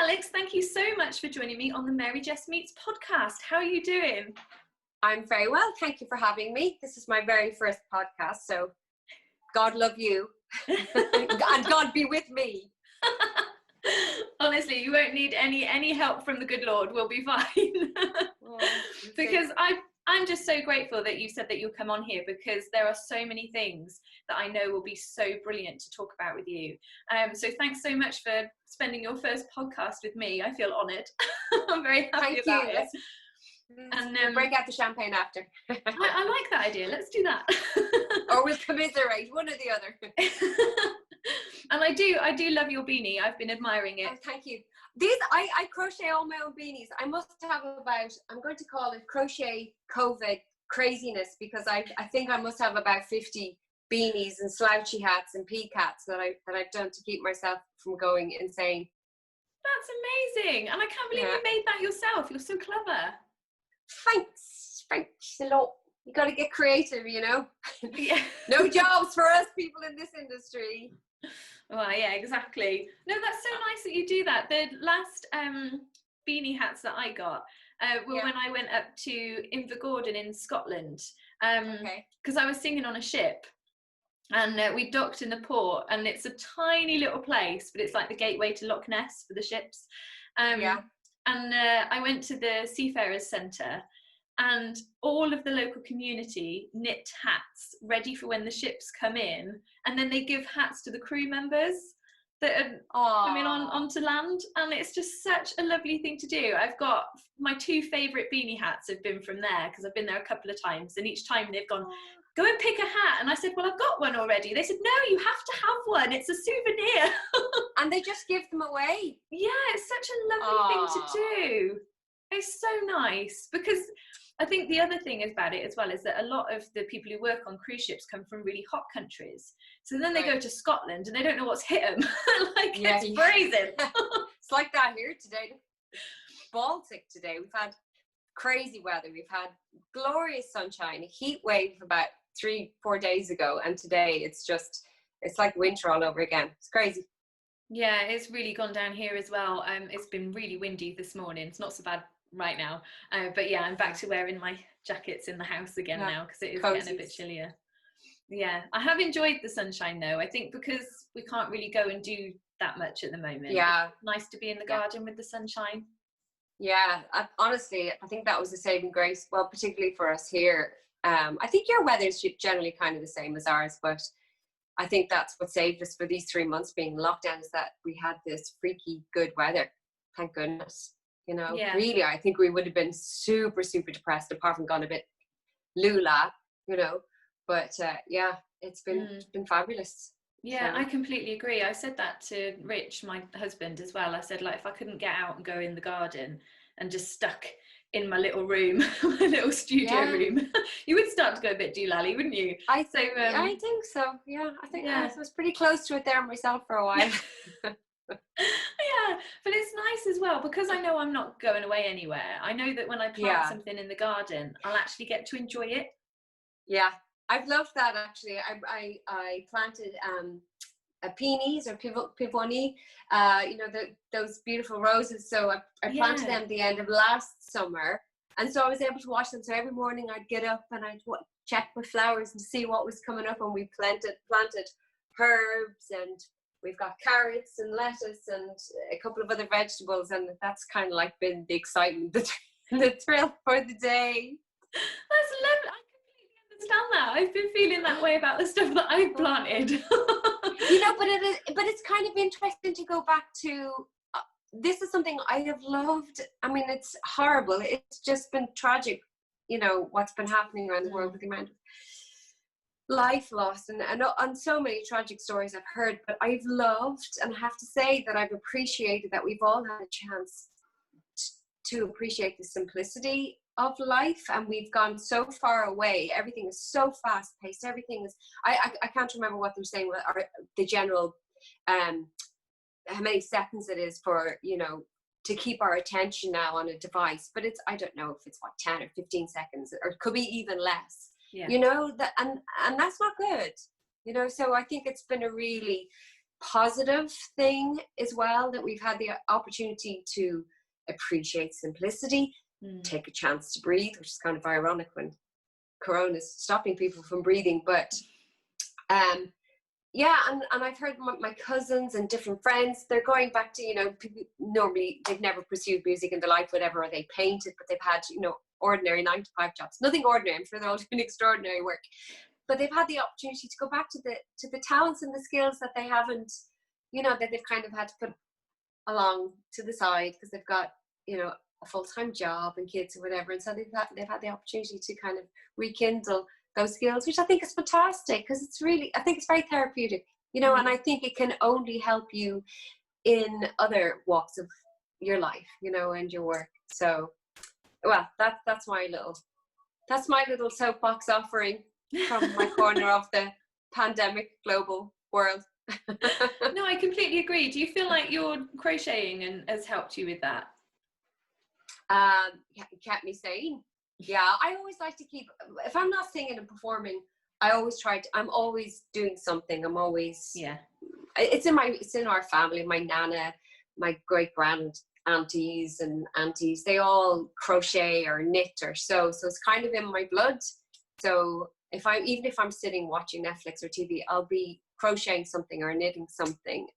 Alex, thank you so much for joining me on the Mary-Jess Meets podcast. How are you doing? I'm very well. Thank you for having me. This is my very first podcast, so God love you and God be with me. Honestly, you won't need any help from the good Lord. We'll be fine. Because I'm just so grateful that you said that you'll come on here, because there are so many things that I know will be so brilliant to talk about with you. So thanks so much for spending your first podcast with me. I feel honoured. I'm very happy about it. And we'll break out the champagne after. I like that idea. Let's do that. Or we'll commiserate, one or the other. And I do love your beanie. I've been admiring it. Oh, thank you. These I crochet all my own beanies. I must have about, I'm going to call it crochet COVID craziness, because I think I must have about 50 beanies and slouchy hats and peak hats that I've done to keep myself from going insane. That's amazing. And I can't believe you made that yourself. You're so clever. Thanks a lot. You got to get creative, you know. Yeah. No jobs for us people in this industry. Well, yeah, exactly. No, that's so nice that you do that. The last beanie hats that I got were when I went up to Invergordon in Scotland, because I was singing on a ship, and we docked in the port, and it's a tiny little place, but it's like the gateway to Loch Ness for the ships. And I went to the Seafarers Centre, and all of the local community knit hats ready for when the ships come in, and then they give hats to the crew members that are coming onto land, and it's just such a lovely thing to do. I've got my two favourite beanie hats have been from there, because I've been there a couple of times, and each time they've gone, go and pick a hat, and I said, well, I've got one already. They said, no, you have to have one, it's a souvenir. And they just give them away. Yeah, it's such a lovely thing to do. It's so nice, because I think the other thing about it as well is that a lot of the people who work on cruise ships come from really hot countries. So then they go to Scotland and they don't know what's hit them. It's freezing. It's like that here today. Baltic today. We've had crazy weather. We've had glorious sunshine, a heat wave about 3-4 days ago. And today it's like winter all over again. It's crazy. Yeah, it's really gone down here as well. It's been really windy this morning. It's not so bad right now, but yeah, I'm back to wearing my jackets in the house again now, because it is getting a bit chillier. Yeah, I have enjoyed the sunshine though. I think because we can't really go and do that much at the moment. Yeah, it's nice to be in the garden with the sunshine. Yeah, honestly, I think that was a saving grace. Well, particularly for us here. I think your weather is generally kind of the same as ours, but I think that's what saved us for these 3 months being locked down, is that we had this freaky good weather. Thank goodness. You know, really, I think we would have been super, super depressed, apart from gone a bit lula, you know. But it's been fabulous. Yeah, so. I completely agree. I said that to Rich, my husband, as well. I said, like, if I couldn't get out and go in the garden and just stuck in my little room, my little studio room, you would start to go a bit doolally, wouldn't you? I think so. Yeah, I think I was pretty close to it there myself for a while. Yeah, but it's nice as well, because I know I'm not going away anywhere. I know that when I plant something in the garden, I'll actually get to enjoy it. Yeah, I've loved that actually. I planted peonies or pivoni, you know, those beautiful roses. So I planted them at the end of last summer, and so I was able to watch them. So every morning I'd get up and I'd check my flowers and see what was coming up, and we planted herbs, and we've got carrots and lettuce and a couple of other vegetables, and that's kind of like been the excitement, the thrill for the day. That's lovely. I completely understand that. I've been feeling that way about the stuff that I've planted. You know, but it's kind of interesting to go back to. This is something I have loved. I mean, it's horrible. It's just been tragic, you know, what's been happening around the world with the amount of life lost and so many tragic stories I've heard. But I've loved, and I have to say that I've appreciated that we've all had a chance to appreciate the simplicity of life, and we've gone so far away. Everything is so fast paced. Everything is, I can't remember what they're saying, the general how many seconds it is for, you know, to keep our attention now on a device, but it's, I don't know if it's 10 or 15 seconds, or it could be even less. You know, that and that's not good, you know. So I think it's been a really positive thing as well, that we've had the opportunity to appreciate simplicity, take a chance to breathe, which is kind of ironic when Corona is stopping people from breathing. But yeah, and I've heard my cousins and different friends, they're going back to, you know, people normally they've never pursued music in their life, whatever, or they painted, but they've had, you know, ordinary 9-to-5 jobs. Nothing ordinary, I'm sure they're all doing extraordinary work. But they've had the opportunity to go back to the talents and the skills that they haven't, you know, that they've kind of had to put along to the side because they've got, you know, a full-time job and kids or whatever. And so they've had the opportunity to kind of rekindle those skills, which I think is fantastic, because it's really, I think it's very therapeutic, you know, and I think it can only help you in other walks of your life, you know, and your work. So, well, that's my little soapbox offering from my corner of the pandemic global world. No, I completely agree. Do you feel like your crocheting and has helped you with that? Yeah, it kept me sane. Yeah, I always like to keep, if I'm not singing and performing, I'm always doing something. I'm always, yeah, it's in our family. My nana, my great grand aunties and aunties, they all crochet or knit or sew. So it's kind of in my blood. So even if I'm sitting watching Netflix or TV, I'll be crocheting something or knitting something.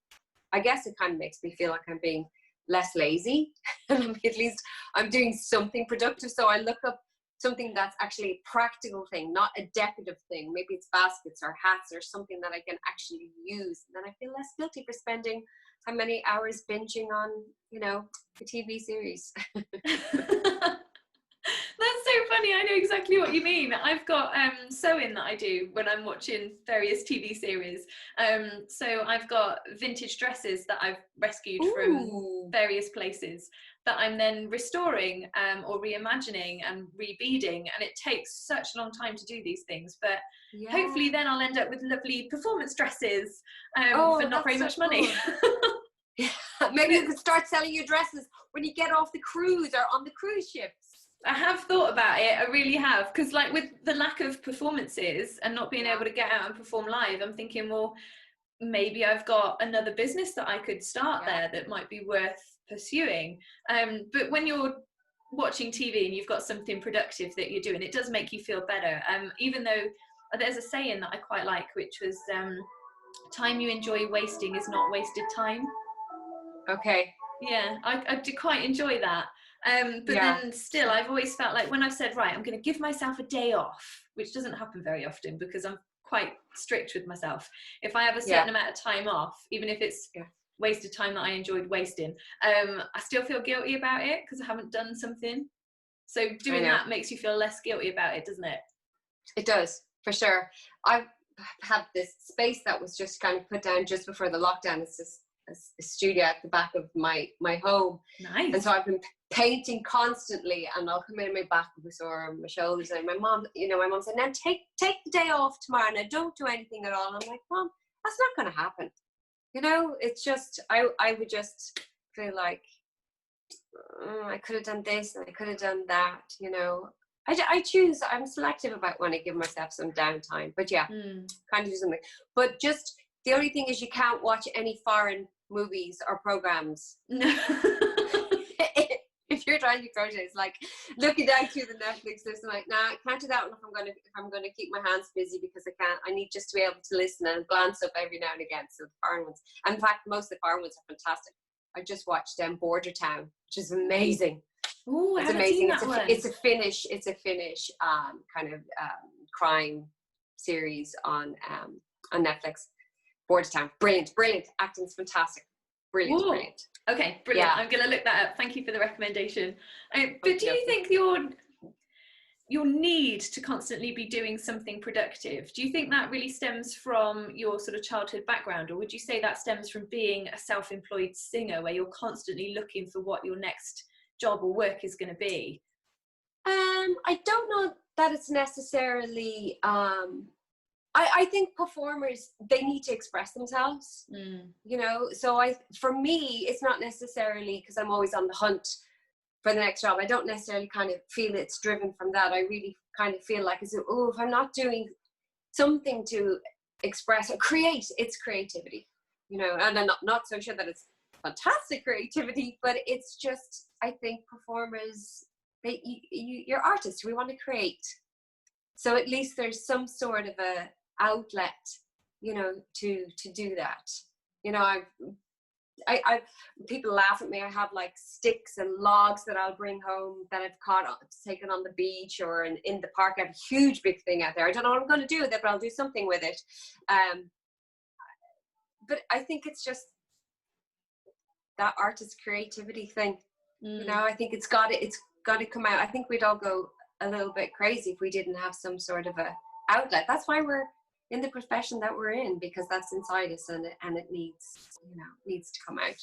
I guess it kind of makes me feel like I'm being less lazy, and at least I'm doing something productive. So I look up something that's actually a practical thing, not a decorative thing. Maybe it's baskets or hats or something that I can actually use. And then I feel less guilty for spending how many hours binging on, you know, a TV series. That's so funny. I know exactly what you mean. I've got sewing that I do when I'm watching various TV series. So I've got vintage dresses that I've rescued from various places that I'm then restoring or reimagining and rebeading. And it takes such a long time to do these things. But hopefully then I'll end up with lovely performance dresses for not very much money. Maybe you could start selling your dresses when you get off the cruise or on the cruise ships. I have thought about it, I really have, because like with the lack of performances and not being able to get out and perform live, I'm thinking, well, maybe I've got another business that I could start there that might be worth pursuing. But when you're watching TV and you've got something productive that you're doing, it does make you feel better. Even though there's a saying that I quite like, which was time you enjoy wasting is not wasted time. Okay. Yeah, I do quite enjoy that. But then still, I've always felt like when I've said, right, I'm going to give myself a day off, which doesn't happen very often because I'm quite strict with myself. If I have a certain amount of time off, even if it's wasted time that I enjoyed wasting, I still feel guilty about it because I haven't done something. So doing that makes you feel less guilty about it, doesn't it? It does, for sure. I've had this space that was just kind of put down just before the lockdown. It's just a studio at the back of my home. Nice. And so I've been painting constantly, and I'll come in my back with sore my shoulders. And my mom said, "Now take the day off tomorrow, and I don't do anything at all." And I'm like, "Mom, that's not going to happen." You know, it's just I would just feel like I could have done this and I could have done that. You know, I'm selective about when I give myself some downtime. But kind of do something. But just the only thing is you can't watch any foreign movies or programs. No. If you're trying to crochet, it's like looking down through the Netflix list and like, nah, I can't do that one if I'm gonna keep my hands busy, because I need just to be able to listen and glance up every now and again. So the foreign ones, and in fact, most of the foreign ones are fantastic. I just watched Border Town, which is amazing. Oh, it's amazing. It's a Finnish kind of crime series on Netflix. Border Town, brilliant. Acting's fantastic. Brilliant. Okay, brilliant. I'm going to look that up. Thank you for the recommendation. But do you think your need to constantly be doing something productive, do you think that really stems from your sort of childhood background, or would you say that stems from being a self-employed singer where you're constantly looking for what your next job or work is going to be? I don't know that it's necessarily I think performers, they need to express themselves, you know, so for me, it's not necessarily because I'm always on the hunt for the next job. I don't necessarily kind of feel it's driven from that. I really kind of feel like, if I'm not doing something to express or create, it's creativity. you know, and I'm not so sure that it's fantastic creativity, but it's just, I think performers, you're artists, we want to create. So at least there's some sort of a outlet, you know, to do that. You know, I people laugh at me. I have like sticks and logs that I'll bring home that I've taken on the beach or in the park. I have a huge big thing out there. I don't know what I'm going to do with it, but I'll do something with it. But I think it's just that artist creativity thing. You know, I think it's got to come out. I think we'd all go a little bit crazy if we didn't have some sort of a outlet. That's why we're in the profession that we're in, because that's inside us, and it needs to come out.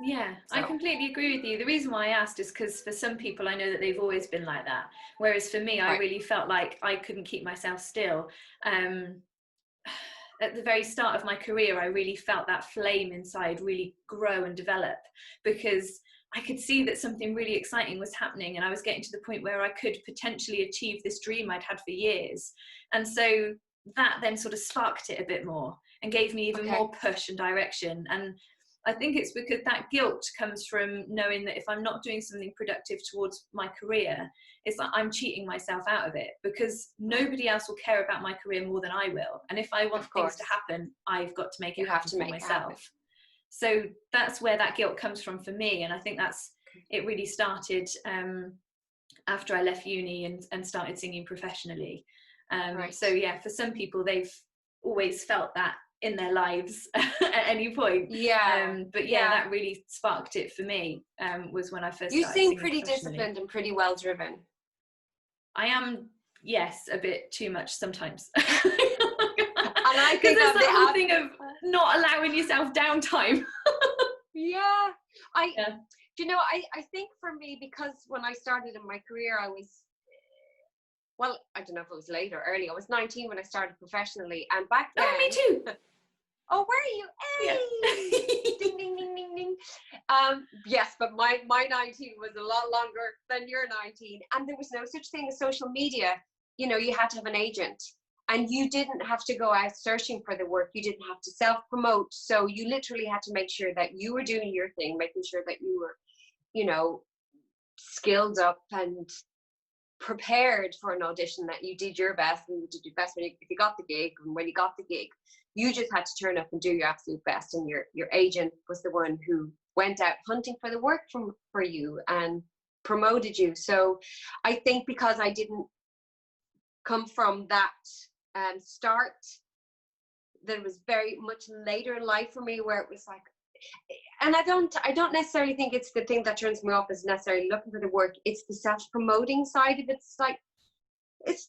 Yeah, so. I completely agree with you. The reason why I asked is because for some people I know that they've always been like that, whereas for me, I really felt like I couldn't keep myself still. At the very start of my career, I really felt that flame inside really grow and develop, because I could see that something really exciting was happening, and I was getting to the point where I could potentially achieve this dream I'd had for years. And so that then sort of sparked it a bit more and gave me even more push and direction. And I think it's because that guilt comes from knowing that if I'm not doing something productive towards my career, it's like I'm cheating myself out of it, because nobody else will care about my career more than I will. And if I want things to happen, I've got to make it happen for myself. So that's where that guilt comes from for me. And I think it really started after I left uni and started singing professionally. So yeah, for some people, they've always felt that in their lives at any point. But that really sparked it for me, was when I first started singing. You seem pretty disciplined and pretty well driven. I am, yes, a bit too much sometimes. And I think there's that whole thing of not allowing yourself downtime. Do you know, I think for me, because when I started in my career, I was, well, I don't know if it was late or early. I was 19 when I started professionally, and back then. Oh, me too. Oh, were you? Hey! Yeah. Ding, ding, ding, ding, ding. Yes, but my 19 was a lot longer than your 19, and there was no such thing as social media. You know, you had to have an agent, and you didn't have to go out searching for the work. You didn't have to self-promote. So you literally had to make sure that you were doing your thing, making sure that you were, you know, skilled up and prepared for an audition, that you did your best, and you did your best if you got the gig. And when you got the gig, you just had to turn up and do your absolute best, and your agent was the one who went out hunting for the work for you and promoted you. So I think because I didn't come from that start, that it was very much later in life for me, where it was like, and I don't necessarily think it's the thing that turns me off is necessarily looking for the work. It's the self-promoting side of it. It's like this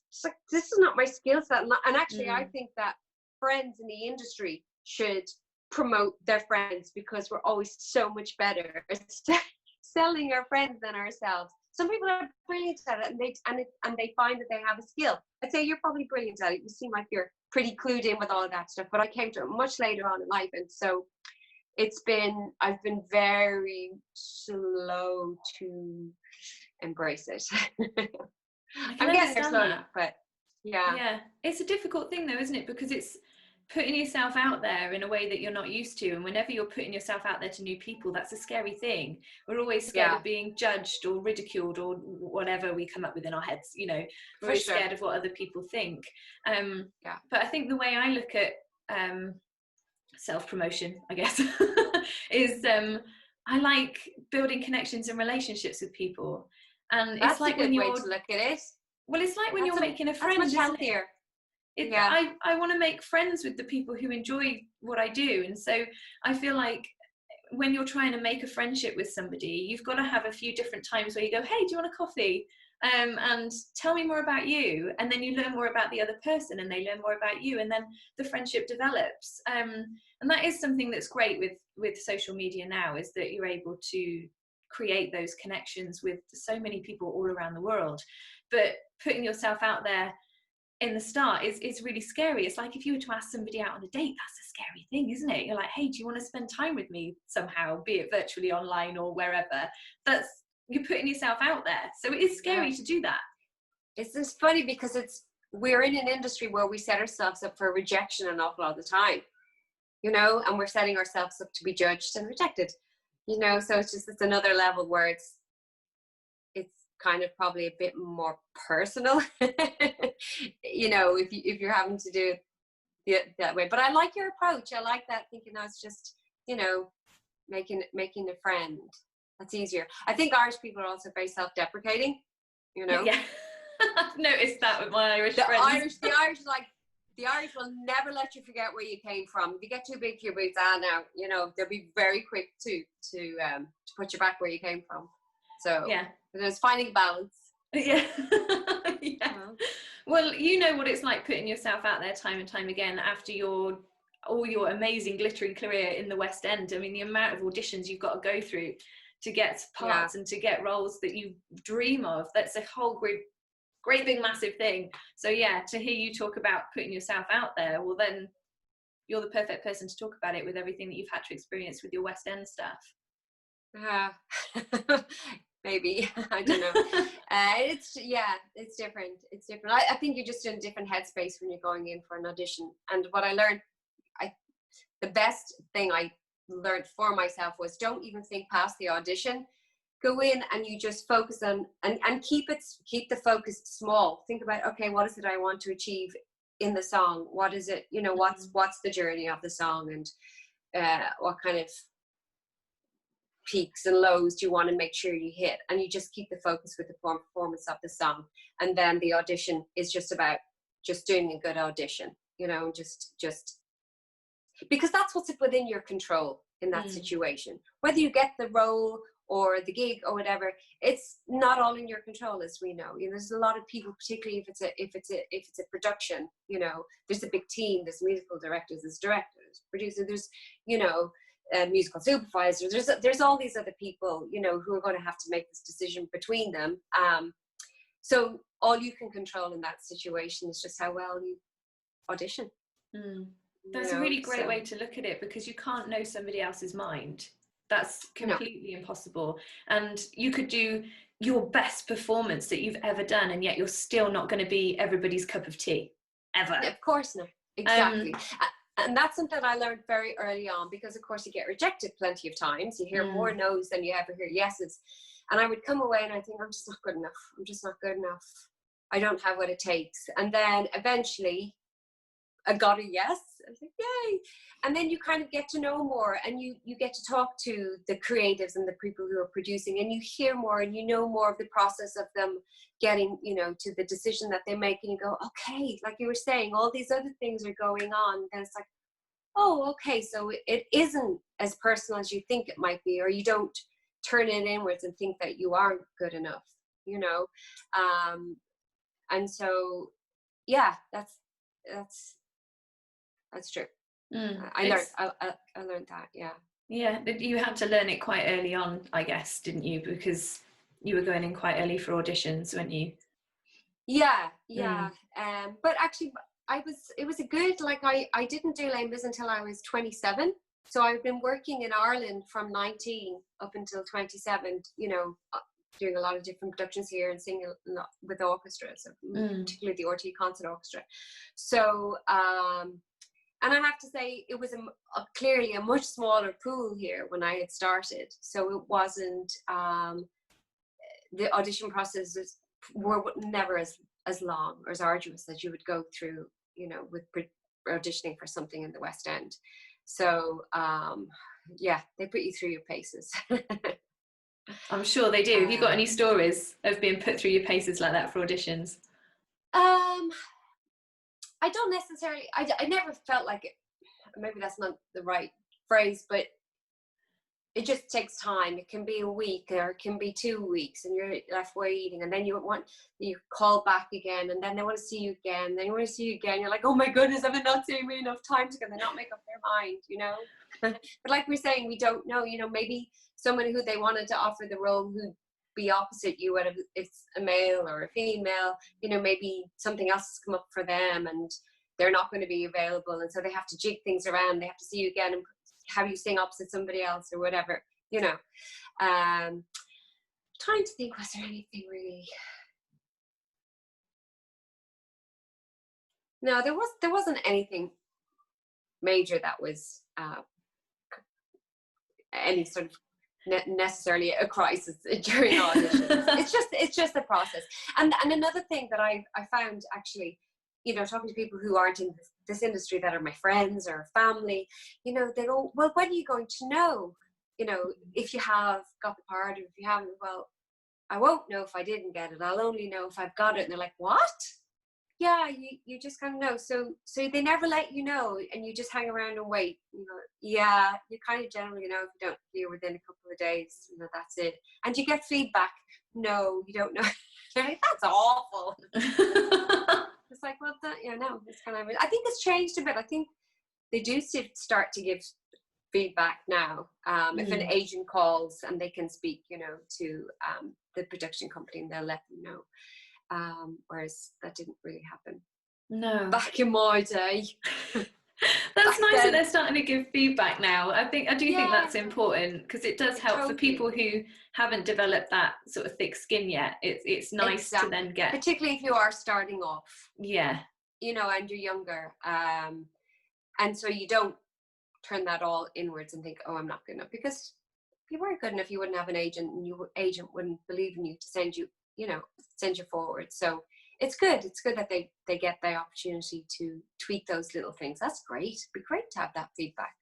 is not my skill set. And actually, I think that friends in the industry should promote their friends, because we're always so much better at selling our friends than ourselves. Some people are brilliant at it, and they find that they have a skill. I'd say you're probably brilliant at it. You seem like you're pretty clued in with all that stuff. But I came to it much later on in life, and so I've been very slow to embrace it. I'm getting there slowly, but yeah, it's a difficult thing though, isn't it? Because it's putting yourself out there in a way that you're not used to, and whenever you're putting yourself out there to new people, that's a scary thing. We're always scared of being judged or ridiculed or whatever we come up with in our heads, you know. We're always scared of what other people think. But I think the way I look at self-promotion, I guess, is I like building connections and relationships with people. And that's it's like a good when way to look at it. Well, it's like when you're making a friend. That's much healthier. I want to make friends with the people who enjoy what I do, and so I feel like when you're trying to make a friendship with somebody, you've got to have a few different times where you go, hey, do you want a coffee? And tell me more about you, and then you learn more about the other person, and they learn more about you, and then the friendship develops. And that is something that's great with social media now, is that you're able to create those connections with so many people all around the world. But putting yourself out there in the start is really scary. It's like if you were to ask somebody out on a date, that's a scary thing, isn't it? You're like, hey, do you want to spend time with me somehow, be it virtually, online, or wherever? You're putting yourself out there, so it is scary to do that. It's just funny because we're in an industry where we set ourselves up for rejection an awful lot of the time. you know, and we're setting ourselves up to be judged and rejected, you know. So it's another level where it's kind of probably a bit more personal, you know, if you're having to do it that way. But I like your approach. I like that, thinking that's just, you know, making a friend. That's easier. I think Irish people are also very self-deprecating, you know. Yeah. I've noticed that with my Irish friends. The Irish will never let you forget where you came from. If you get too big for your boots, now, you know, they'll be very quick to put you back where you came from. So yeah, there's finding balance. Yeah. Yeah. Well, you know what it's like putting yourself out there time and time again after all your amazing glittering career in the West End. I mean, the amount of auditions you've got to go through to get parts and to get roles that you dream of. That's a whole great big massive thing. So yeah, to hear you talk about putting yourself out there, well then you're the perfect person to talk about it with everything that you've had to experience with your West End stuff. Maybe. I don't know. It's different. It's different. I think you're just in a different headspace when you're going in for an audition. And what I learned, the best thing I learned for myself was, don't even think past the audition. Go in and you just focus on and keep the focus small. Think about, okay, what is it I want to achieve in the song? What is it, you know, what's the journey of the song, and what kind of peaks and lows do you want to make sure you hit, and you just keep the focus with the performance of the song. And then the audition is just about just doing a good audition, you know, just because that's what's within your control in that situation. Whether you get the role or the gig or whatever, it's not all in your control, as we know. You know, there's a lot of people, particularly if it's a production, you know, there's a big team, there's musical directors, there's directors, producers, there's, you know, musical supervisors, there's all these other people, you know, who are going to have to make this decision between them. So all you can control in that situation is just how well you audition. That's a really great way to look at it, because you can't know somebody else's mind. That's completely impossible. And you could do your best performance that you've ever done, and yet you're still not going to be everybody's cup of tea, ever. Of course not. Exactly. And that's something I learned very early on, because of course you get rejected plenty of times. You hear more no's than you ever hear yeses. And I would come away and I think, I'm just not good enough. I'm just not good enough. I don't have what it takes. And then eventually I got a yes. I was like, yay. And then you kind of get to know more, and you get to talk to the creatives and the people who are producing, and you hear more and you know more of the process of them getting, you know, to the decision that they make, and you go, okay, like you were saying, all these other things are going on. And it's like, oh, okay, so it isn't as personal as you think it might be, or you don't turn it inwards and think that you aren't good enough, you know. And so, yeah, that's true. I learned that. Yeah, you had to learn it quite early on, I guess, didn't you? Because you were going in quite early for auditions, weren't you? Yeah. But actually it was a good, like, I didn't do Les Mis until I was 27, so I've been working in Ireland from 19 up until 27, you know, doing a lot of different productions here and singing with orchestras, particularly the RT Concert Orchestra. So and I have to say, it was clearly a much smaller pool here when I had started. So it wasn't, the audition processes were never as long or as arduous as you would go through, you know, with auditioning for something in the West End. So, yeah, they put you through your paces. I'm sure they do. Have you got any stories of being put through your paces like that for auditions? I don't necessarily, I never felt like it, maybe that's not the right phrase, but it just takes time. It can be a week or it can be 2 weeks, and you're left waiting, and then you call back again, and then they want to see you again, then you want to see you again. You're like, oh my goodness, I've been not seeing me enough times, because they not make up their mind, you know. But like we're saying, we don't know, you know, maybe someone who they wanted to offer the role who'd be opposite you, whether it's a male or a female, you know, maybe something else has come up for them and they're not going to be available, and so they have to jig things around. They have to see you again and have you sing opposite somebody else or whatever, you know. Trying to think, was there anything really? No, there wasn't anything major that was any sort of necessarily a crisis during auditions. it's just a process. And another thing that I found, actually, you know, talking to people who aren't in this industry, that are my friends or family, you know, they go, well, when are you going to know, you know, if you have got the part, or if you haven't? Well, I won't know if I didn't get it. I'll only know if I've got it. And they're like, what? Yeah, you just kind of know. So they never let you know, and you just hang around and wait. You know, yeah, you kind of generally know if you don't hear within a couple of days. You know, that's it. And you get feedback. No, you don't know. Like, that's awful. It's like, well, no, it's kind of. I think it's changed a bit. I think they do start to give feedback now. If an agent calls and they can speak, you know, to the production company, and they'll let them know. Whereas that didn't really happen. No. Back in my day. That's nice that they're starting to give feedback now. I do think that's important, because it does help for people who haven't developed that sort of thick skin yet. It's nice to then get, particularly if you are starting off. Yeah. You know, and you're younger. And so you don't turn that all inwards and think, oh, I'm not good enough. Because if you weren't good enough, you wouldn't have an agent, and your agent wouldn't believe in you to send you forward. So it's good that they get the opportunity to tweak those little things. That's great. It'd be great to have that feedback.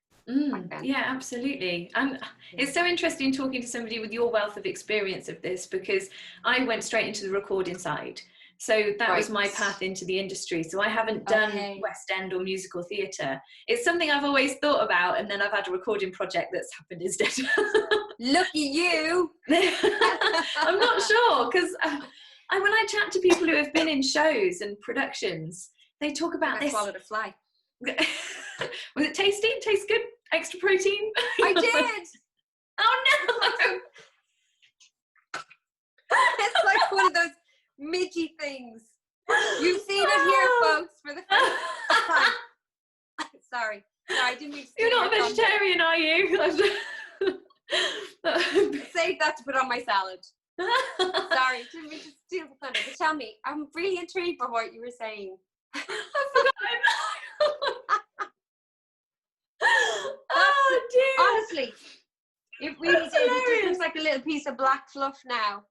Yeah, absolutely. And it's so interesting talking to somebody with your wealth of experience of this, because I went straight into the recording side. So that was my path into the industry. So I haven't done West End or musical theatre. It's something I've always thought about, and then I've had a recording project that's happened instead. Look at you. I'm not sure, because when I chat to people who have been in shows and productions, they talk about this. I swallowed a fly. Was it tasty? Tastes good? Extra protein? I did. Oh no! It's like one of those midgy things. You've seen it here, folks, for the first time. Sorry, I didn't mean to. You're not a vegetarian, are you? Save that to put on my salad. Sorry, didn't mean to steal the thunder. But tell me, I'm really intrigued by what you were saying. I forgot. Oh dear. Honestly, it really did. It just looks like a little piece of black fluff now.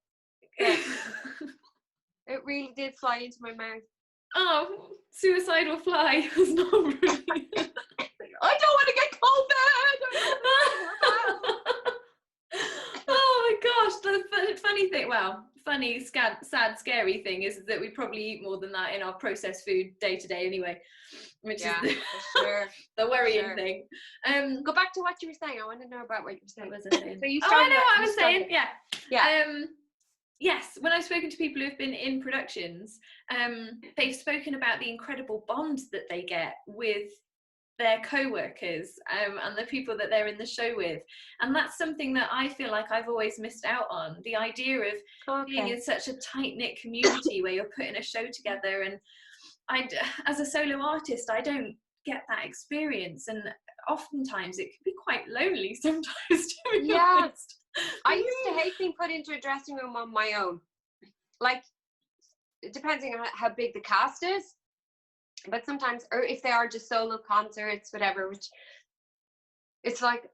Yeah. It really did fly into my mouth. Oh, suicidal fly. It's not really. I don't want to get COVID. Oh my gosh, the funny thing, sad, scary thing is that we probably eat more than that in our processed food day to day anyway, which is the worrying thing. Go back to what you were saying. I want to know about what you were saying. What was I saying? So you started, I know what I was saying. Yeah. Yes, when I've spoken to people who've been in productions, they've spoken about the incredible bond that they get with their co-workers and the people that they're in the show with, and that's something that I feel like I've always missed out on, the idea of being in such a tight-knit community where you're putting a show together. And as a solo artist, I don't get that experience, and oftentimes it can be quite lonely sometimes, to be honest. I used to hate being put into a dressing room on my own, like depending on how big the cast is. But sometimes, or if they are just solo concerts, whatever, which it's like,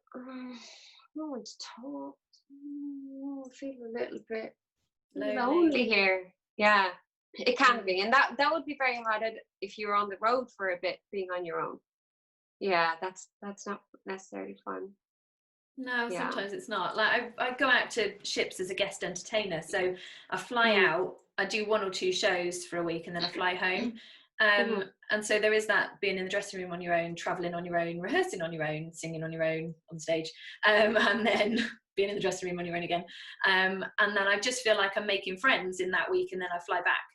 no one to talk. I feel a little bit lonely here. Yeah, it can be, and that would be very hard if you're on the road for a bit, being on your own. Yeah, that's not necessarily fun. No, sometimes it's not. Like I go out to ships as a guest entertainer, so I fly out, I do 1 or 2 shows for a week, and then I fly home. And so there is that being in the dressing room on your own, traveling on your own, rehearsing on your own, singing on your own on stage, and then being in the dressing room on your own again. And then I just feel like I'm making friends in that week, and then I fly back.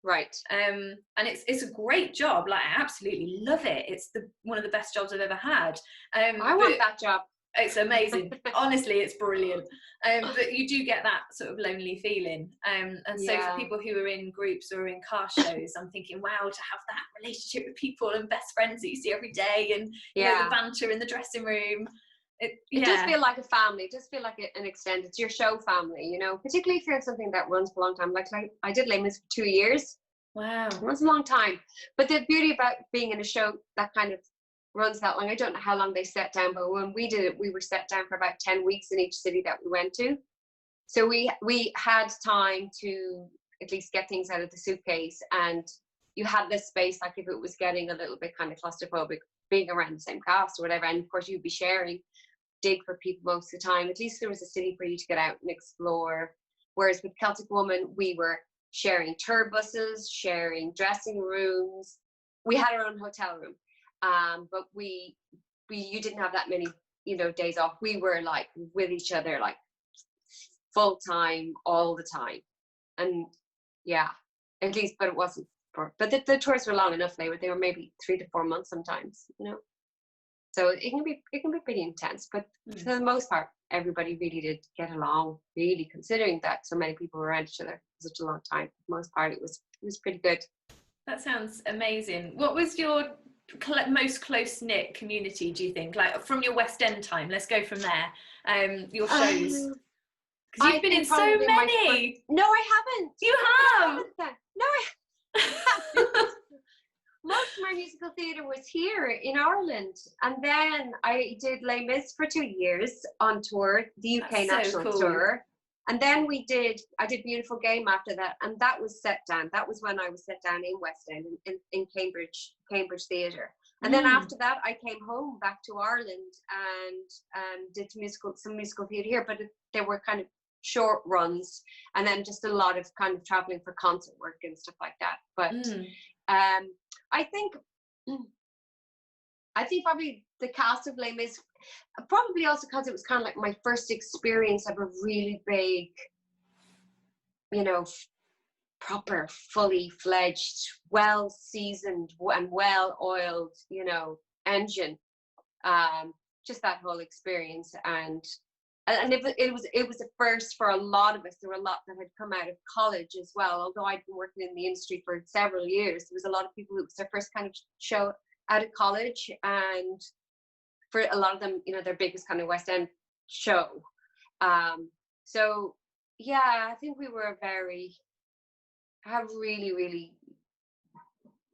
Right. And it's a great job. Like, I absolutely love it. It's one of the best jobs I've ever had. I want that job. It's amazing. Honestly, it's brilliant. But you do get that sort of lonely feeling. And so for people who are in groups or in car shows, I'm thinking, wow, to have that relationship with people and best friends that you see every day, and you know, the banter in the dressing room. It does feel like a family. It does feel like an extended, it's your show family, you know, particularly if you're in something that runs for a long time. Like I did Les Mis for 2 years. Wow. It was a long time. But the beauty about being in a show that kind of runs that long. I don't know how long they set down, but when we did it, we were set down for about 10 weeks in each city that we went to. So we had time to at least get things out of the suitcase, and you had this space, like if it was getting a little bit kind of claustrophobic being around the same cast or whatever, and of course you'd be sharing dig for people most of the time, at least there was a city for you to get out and explore. Whereas with Celtic Woman, we were sharing tour buses, sharing dressing rooms. We had our own hotel room, but you didn't have that many, you know, days off. We were like with each other, like full time all the time. And yeah, at least, but it wasn't but the tours were long enough. They were maybe 3 to 4 months sometimes, you know. So it can be pretty intense, but for the most part, everybody really did get along. Really, considering that so many people were around each other for such a long time, for the most part, it was pretty good. That sounds amazing. What was your most close-knit community, do you think? Like from your West End time, let's go from there. Your shows. Because you've been in so many. No, I haven't. You have? No, I haven't. Most of my musical theatre was here in Ireland, and then I did Les Mis for 2 years on tour, the UK national tour, and then I did Beautiful Game after that, and that was set down. That was when I was set down in West End, in Cambridge Theatre. And then after that, I came home back to Ireland and did some musical theatre here, but they were kind of short runs, and then just a lot of kind of traveling for concert work and stuff like that. But I think probably the cast of Les Mis, probably also because it was kind of like my first experience of a really big, you know, proper, fully fledged, well seasoned and well oiled, you know, engine. Just that whole experience, and it was a first for a lot of us. There were a lot that had come out of college as well. Although I'd been working in the industry for several years, there was a lot of people who it was their first kind of show out of college, and for a lot of them, you know, their biggest kind of West End show. So yeah, I think we were have really, really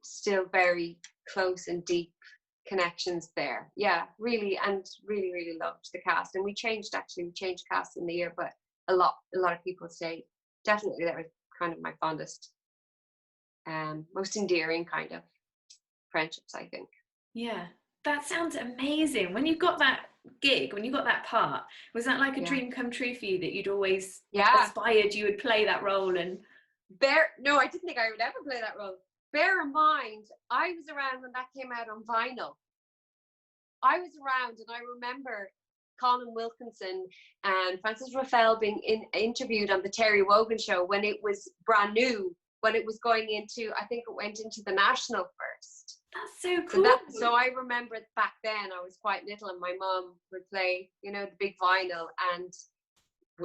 still very close and deep connections there. Yeah, really, and really, really loved the cast. And we changed cast in the year, but a lot of people stayed. Definitely, that was kind of my fondest, most endearing kind of friendships, I think. Yeah, that sounds amazing. When you got that gig, when you got that part, was that like a dream come true for you, that you'd always aspired you would play that role? And no, I didn't think I would ever play that role. Bear in mind, I was around when that came out on vinyl. I was around, and I remember Colin Wilkinson and Francis Raphael being interviewed on the Terry Wogan show when it was brand new, when it was going into, I think it went into the National first. That's so cool. So I remember back then I was quite little, and my mum would play, you know, the big vinyl, and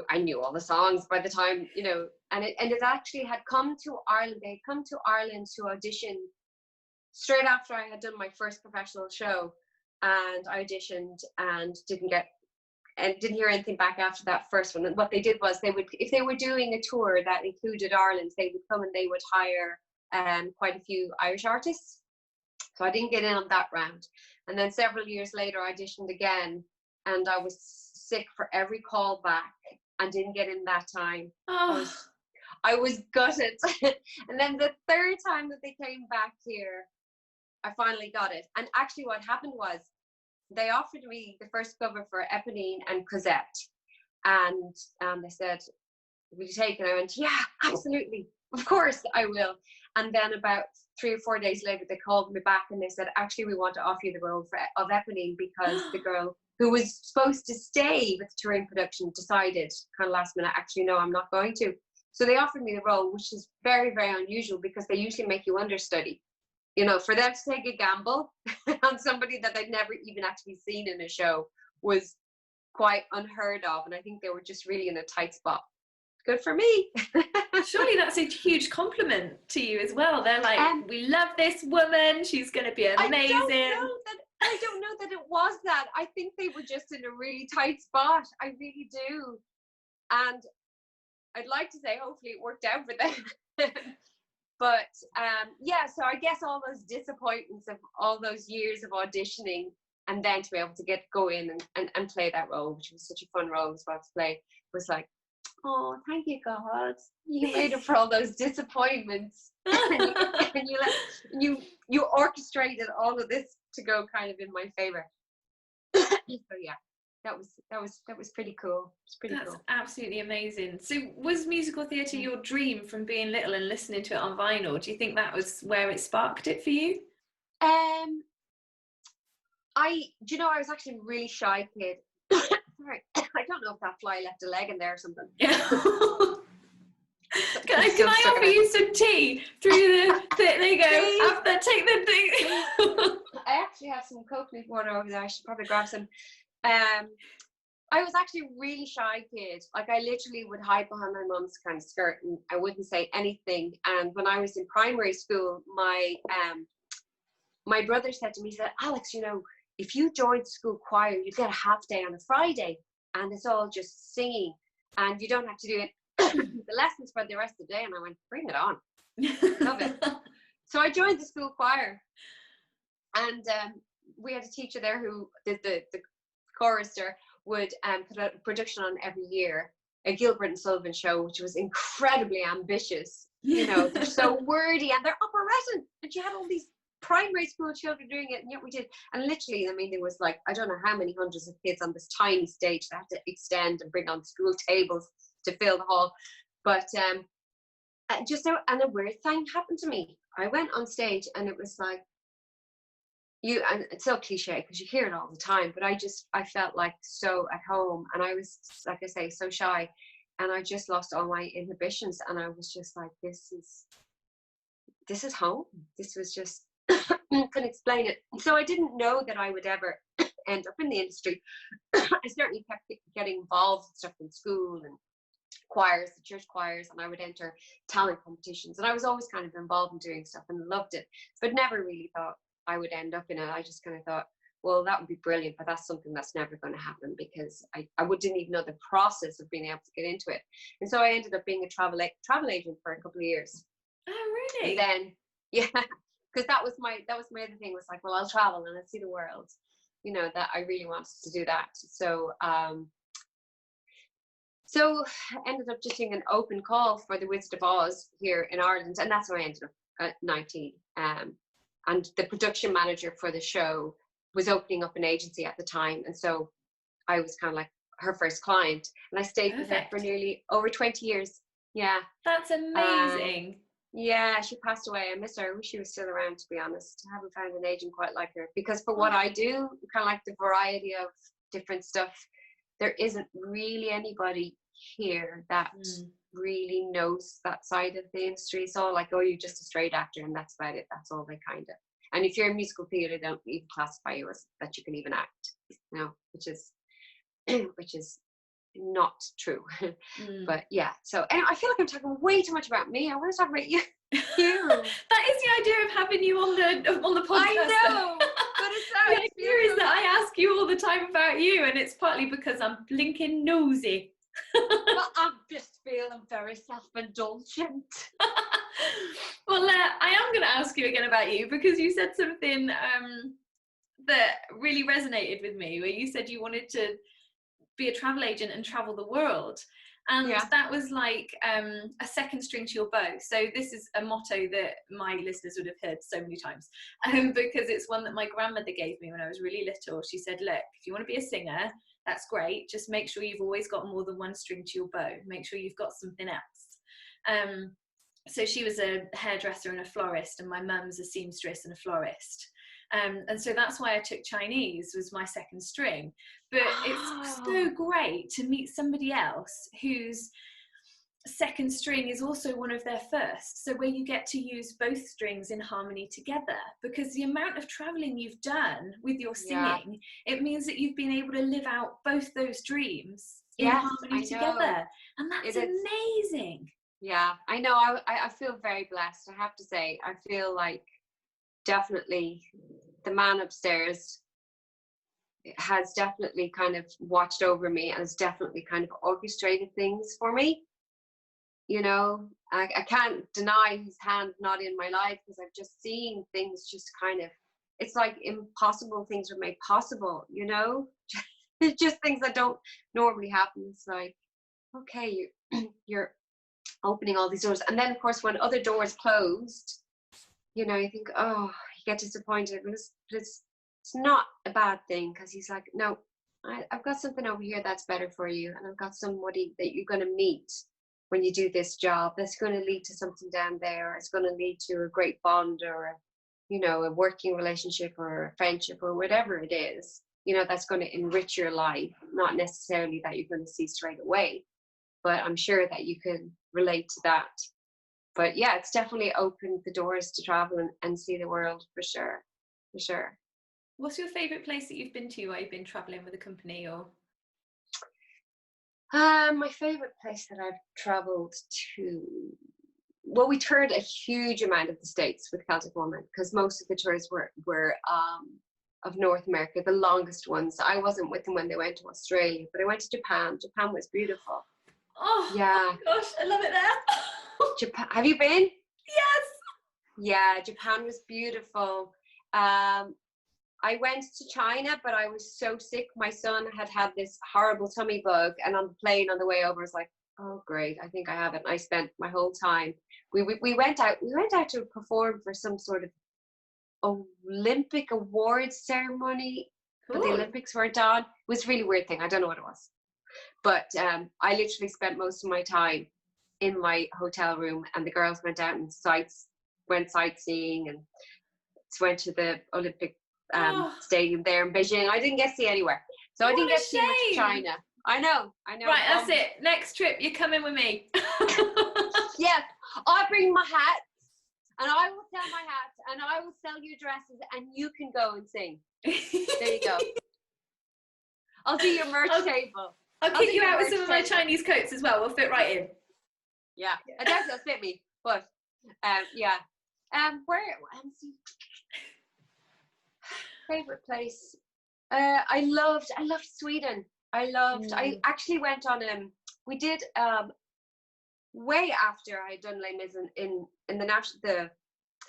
I knew all the songs by the time, you know, and it actually had come to Ireland. They had come to Ireland to audition straight after I had done my first professional show, and I auditioned and didn't hear anything back after that first one. And what they did was if they were doing a tour that included Ireland, they would come and they would hire quite a few Irish artists. So I didn't get in on that round. And then several years later, I auditioned again, and I was sick for every call back and didn't get in that time. Oh. I was gutted. And then the third time that they came back here, I finally got it. And actually what happened was they offered me the first cover for Eponine and Cosette. And they said, will you take it? I went, yeah, absolutely. Of course I will. And then about 3 or 4 days later, they called me back and they said, actually, we want to offer you the role of Eponine, because the girl who was supposed to stay with the touring production decided kind of last minute, actually, no, I'm not going to. So they offered me the role, which is very, very unusual, because they usually make you understudy. You know, for them to take a gamble on somebody that they'd never even actually seen in a show was quite unheard of. And I think they were just really in a tight spot. Good for me. Surely that's a huge compliment to you as well. They're like, we love this woman. She's going to be amazing. I don't know that it was that. I think they were just in a really tight spot. I really do. And I'd like to say, hopefully it worked out for them. But yeah, so I guess all those disappointments of all those years of auditioning, and then to be able to go in and play that role, which was such a fun role as well to play, was like, oh, thank you, God, you made it for all those disappointments. and you orchestrated all of this to go kind of in my favor. So yeah, that was pretty cool. It's pretty That's cool. absolutely amazing. So was musical theatre your dream from being little and listening to it on vinyl? Do you think that was where it sparked it for you? I was actually a really shy kid. Sorry, I don't know if that fly left a leg in there or something. Yeah. Can I offer you some tea through the there you go. After take the thing. I actually have some coconut water over there. I should probably grab some. I was actually a really shy kid. Like, I literally would hide behind my mum's kind of skirt and I wouldn't say anything. And when I was in primary school, my brother said to me, he said, Alex, if you join the school choir, you get a half day on a Friday and it's all just singing and you don't have to do it the lessons for the rest of the day. And I went, bring it on. Love it. So I joined the school choir, and we had a teacher there who did the chorister would put a production on every year, a Gilbert and Sullivan show, which was incredibly ambitious. They're so wordy and they're operetta, and she had all these primary school children doing it, and yet we did. And literally, I mean, there was like, I don't know how many hundreds of kids on this tiny stage that had to extend and bring on school tables to fill the hall. But and a weird thing happened to me. I went on stage and it was like, and it's so cliche because you hear it all the time, but I felt like so at home, and I was, like I say, so shy, and I just lost all my inhibitions, and I was just like, this is home. This was just couldn't explain it. So I didn't know that I would ever end up in the industry. I certainly kept getting involved in stuff in school and choirs, the church choirs, and I would enter talent competitions, and I was always kind of involved in doing stuff and loved it, but never really thought I would end up in it. I just kind of thought, well, that would be brilliant, but that's something that's never going to happen, because I didn't even know the process of being able to get into it. And so I ended up being a travel agent for a couple of years. Oh, really? And then, yeah, because that was my other thing, was like, well, I'll travel and I'll see the world, that I really wanted to do that. So I ended up just doing an open call for the Wizard of Oz here in Ireland, and that's when I ended up at 19. And the production manager for the show was opening up an agency at the time, and so I was kind of like her first client, and I stayed with her for nearly over 20 years. Yeah, that's amazing. Yeah, she passed away. I miss her. I wish she was still around, to be honest. I haven't found an agent quite like her, because for what I do, kind of like the variety of different stuff, there isn't really anybody here that really knows that side of the industry. It's all like, oh, you're just a straight actor and that's about it. That's all they kind of. And if you're in musical theatre, they don't even classify you as that you can even act, which is not true. But yeah, so anyway, I feel like I'm talking way too much about me. I want to talk about you. That is the idea of having you on the podcast. I know, but it's so the idea is that I ask you all the time about you, and it's partly because I'm blinking nosy. Well, I'm just feeling very self-indulgent. Well, I am going to ask you again about you, because you said something that really resonated with me, where you said you wanted to be a travel agent and travel the world, and that was like a second string to your bow. So this is a motto that my listeners would have heard so many times, because it's one that my grandmother gave me when I was really little. She said, look, if you want to be a singer, that's great, just make sure you've always got more than one string to your bow. Make sure you've got something else. So she was a hairdresser and a florist, and my mum's a seamstress and a florist. And so that's why I took Chinese, was my second string. But it's so great to meet somebody else whose second string is also one of their first, so where you get to use both strings in harmony together, because the amount of traveling you've done with your singing, it means that you've been able to live out both those dreams in harmony together, and that's amazing. Yeah, I know. I feel very blessed, I have to say. I feel like definitely the man upstairs has definitely kind of watched over me and has definitely kind of orchestrated things for me, I can't deny his hand not in my life, because I've just seen things just kind of, it's like impossible things were made possible, you know? It's just things that don't normally happen. It's like, okay, you're opening all these doors. And then, of course, when other doors closed, you know, you think, oh, you get disappointed. But it's not a bad thing, because he's like, no, I've got something over here that's better for you. And I've got somebody that you're going to meet when you do this job that's going to lead to something down there. Or it's going to lead to a great bond, or, you know, a working relationship or a friendship or whatever it is, you know, that's going to enrich your life. Not necessarily that you're going to see straight away, but I'm sure that you can relate to that. But yeah, it's definitely opened the doors to travel and see the world, for sure. For sure. What's your favourite place that you've been to while you've been travelling with a company? Or my favourite place that I've travelled to, well, we toured a huge amount of the States with Celtic Woman, because most of the tours were of North America, the longest ones. I wasn't with them when they went to Australia, but I went to Japan. Japan was beautiful. oh Yeah. my gosh, I love it there. Japan, have you been? Yes. Yeah, Japan was beautiful. I went to China, but I was so sick. My son had this horrible tummy bug, and on the plane on the way over, I was like, oh great, I think I have it. And I spent my whole time. We went out to perform for some sort of Olympic awards ceremony, but the Olympics weren't on. It was a really weird thing. I don't know what it was. But I literally spent most of my time in my hotel room, and the girls went out and went sightseeing and went to the Olympic stadium there in Beijing. I didn't get to see anywhere. So I didn't get to see much of China. I know. Right, that's it. Next trip, you're coming with me. Yes, I'll bring my hat, and I will sell my hat, and I will sell you dresses, and you can go and sing. There you go. I'll do your merch table. I'll kick you out with some of my Chinese coats as well. We'll fit right in. Yeah, I doubt they'll fit me, but yeah. Where? Favorite place? I loved Sweden. I actually went on we did way after I had done Les Mis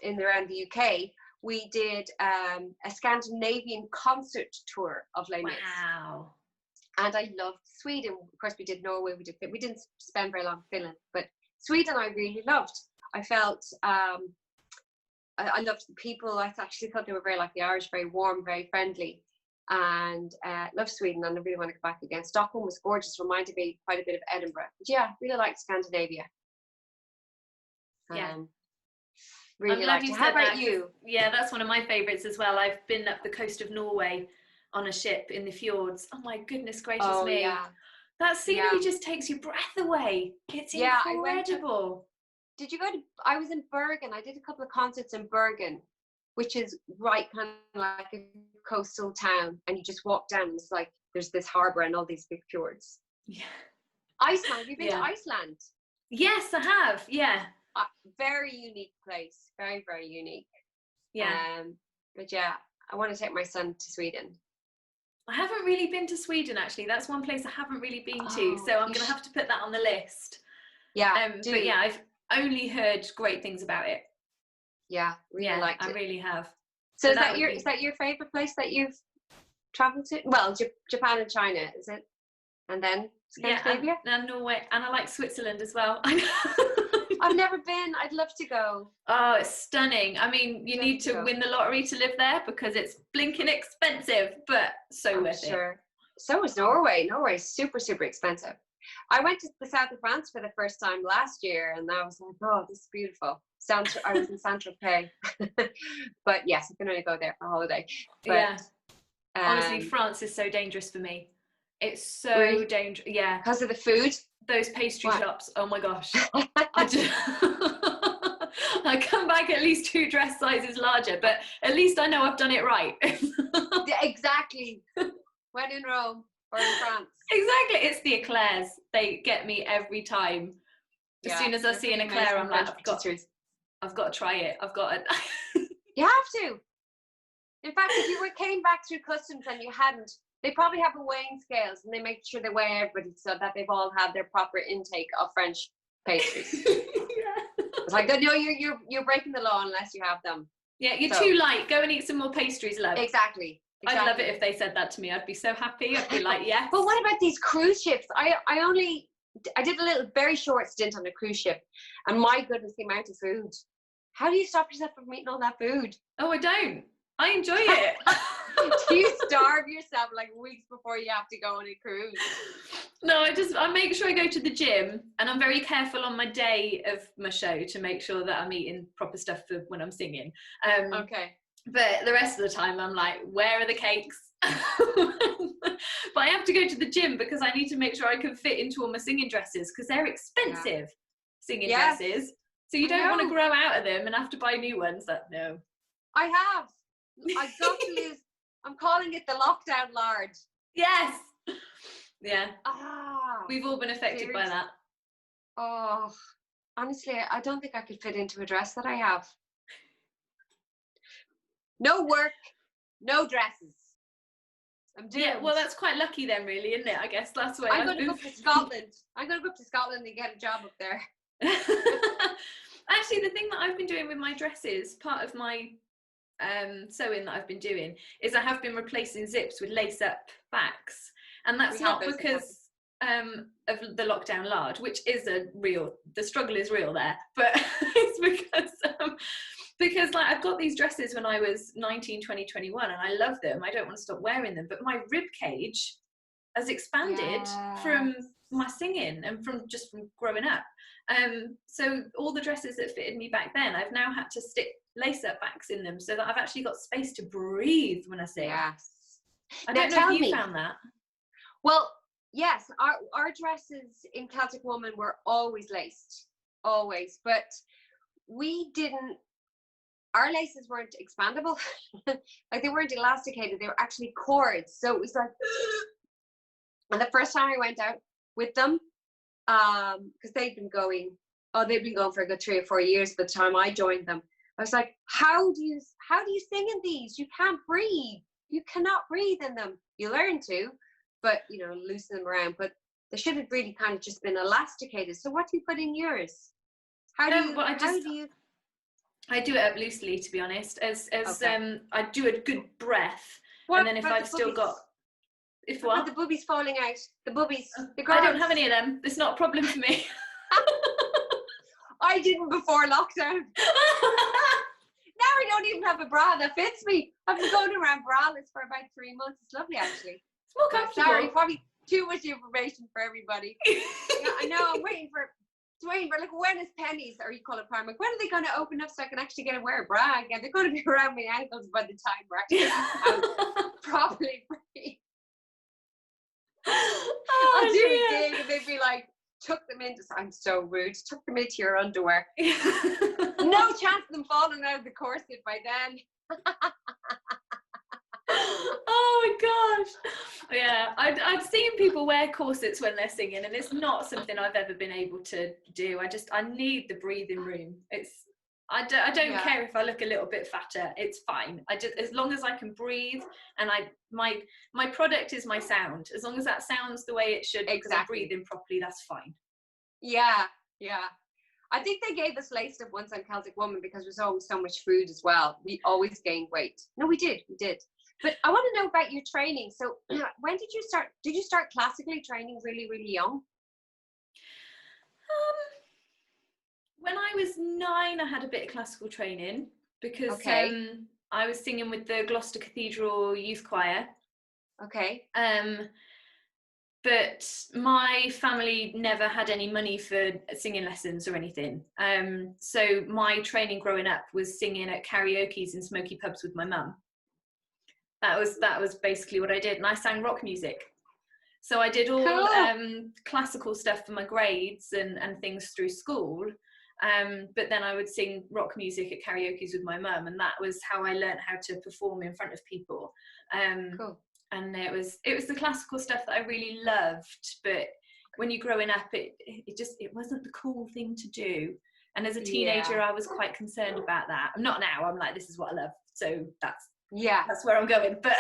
in around the UK. We did a Scandinavian concert tour of Les Mis. Wow. And I loved Sweden. Of course, we did Norway. We didn't spend very long in Finland, but Sweden I really loved. I felt I loved the people. I actually thought they were very like the Irish, very warm, very friendly, and loved Sweden. And I really want to go back again. Stockholm was gorgeous. Reminded me quite a bit of Edinburgh. But yeah, really liked Scandinavia. Yeah. Really liked it. How about you? Yeah, that's one of my favourites as well. I've been up the coast of Norway on a ship in the fjords. Oh my goodness gracious me. Yeah. That scenery just takes your breath away. It's incredible. Did you go to, I was in Bergen. I did a couple of concerts in Bergen, which is right kind of like a coastal town. And you just walk down and it's like, there's this harbour and all these big fjords. Yeah. Iceland. Have you been to Iceland? Yes, I have. Yeah. Very unique place. Very, very unique. Yeah. But yeah, I want to take my son to Sweden. I haven't really been to Sweden, actually. That's one place I haven't really been to. So I'm going to have to put that on the list. Yeah. But yeah, I've only heard great things about it. Yeah, really liked it. I really have. So is that your favorite place that you've traveled to? Well, Japan and China, is it? And then Scandinavia? Yeah, and Norway. And I like Switzerland as well. I've never been. I'd love to go. Oh, it's stunning. I mean, you need to win the lottery to live there because it's blinking expensive, but so worth it. So is Norway. Norway's super, super expensive. I went to the south of France for the first time last year, and I was like, oh, this is beautiful. I was in Saint-Tropez. But yes, I can only go there for a holiday. But, yeah. Honestly, France is so dangerous for me. It's so dangerous. Yeah. Because of the food? Those pastry shops. Oh my gosh. I come back at least 2 dress sizes larger, but at least I know I've done it right. Yeah, exactly. When in Rome or in France. Exactly. It's the eclairs. They get me every time. As soon as I see an eclair, I'm like, I've got to try it. I've got it. You have to. In fact, if you came back through customs and you hadn't, they probably have a weighing scales and they make sure they weigh everybody so that they've all had their proper intake of French pastries. Yeah. It's like, no, you're breaking the law unless you have them. Yeah, you're too light. Go and eat some more pastries, love. Exactly. I'd love it if they said that to me. I'd be so happy. I'd be like, yes. But what about these cruise ships? I did a little very short stint on a cruise ship, and my goodness, the amount of food. How do you stop yourself from eating all that food? Oh, I don't. I enjoy it. Do you starve yourself like weeks before you have to go on a cruise? No, I make sure I go to the gym, and I'm very careful on my day of my show to make sure that I'm eating proper stuff for when I'm singing. Okay. But the rest of the time I'm like, where are the cakes? But I have to go to the gym because I need to make sure I can fit into all my singing dresses, because they're expensive singing dresses. So you don't want to grow out of them and have to buy new ones. No. I have. I've got to lose. I'm calling it the lockdown large. Yes. Yeah. Ah. We've all been affected by that. Oh, honestly, I don't think I could fit into a dress that I have. No work, no dresses. I'm doomed. Yeah, well, that's quite lucky then, really, isn't it? I guess that's why I'm going to go up to Scotland. I'm going to go up to Scotland and get a job up there. Actually, the thing that I've been doing with my dresses, part of my sewing that I've been doing, is I have been replacing zips with lace-up backs, and that's not because of the lockdown large, which is the struggle is real there, but it's because like I've got these dresses when I was 19, 20, 21, and I love them. I don't want to stop wearing them, but my rib cage has expanded from my singing and from growing up. So all the dresses that fitted me back then, I've now had to stick lace-up backs in them so that I've actually got space to breathe when I sing. Yes. I don't know if you found that. Well, yes, our dresses in Celtic Woman were always laced, always, but our laces weren't expandable. Like, they weren't elasticated, they were actually cords. So it was like, and the first time I went out with them, because they'd been going for a good 3 or 4 years by the time I joined them. I was like, how do you sing in these? You can't breathe. You cannot breathe in them. You learn to, but loosen them around. But they should have really kind of just been elasticated. So what do you put in yours? I do it up loosely, to be honest. I do a good breath, what, and then if I've still got, the boobies falling out, the boobies. I don't have any of them. It's not a problem for me. I didn't before lockdown. Now I don't even have a bra that fits me. I've been going around braless for about 3 months. It's lovely, actually. It's more comfortable. Sorry, probably too much information for everybody. Yeah, I know. I'm waiting for like, when is Pennies, or you call it Primark, when are they going to open up so I can actually get a wear a bra again? They're going to be around my ankles by the time we're actually out properly free. I'll do a gig and they'd be like, tuck them into, I'm so rude, tuck them into your underwear. No chance of them falling out of the corset by then. Oh my gosh. Yeah, I've seen people wear corsets when they're singing, and it's not something I've ever been able to do. I need the breathing room. I don't care if I look a little bit fatter. It's fine. As long as I can breathe, and my product is my sound. As long as that sounds the way it should, because I'm breathing properly, that's fine. Yeah. I think they gave us laced up once on Celtic Woman because there was always so much food as well. We always gained weight. No, we did. But I want to know about your training. So when did you start? Did you start classically training really, really young? When I was 9, I had a bit of classical training because I was singing with the Gloucester Cathedral Youth Choir. Okay. But my family never had any money for singing lessons or anything. So my training growing up was singing at karaoke's and smoky pubs with my mum. That was basically what I did, and I sang rock music. So I did all classical stuff for my grades and things through school. But then I would sing rock music at karaoke's with my mum, and that was how I learned how to perform in front of people. And it was the classical stuff that I really loved. But when you're growing up, it wasn't the cool thing to do. And as a teenager, I was quite concerned about that. I'm not now. I'm like, this is what I love. So that's where I'm going. But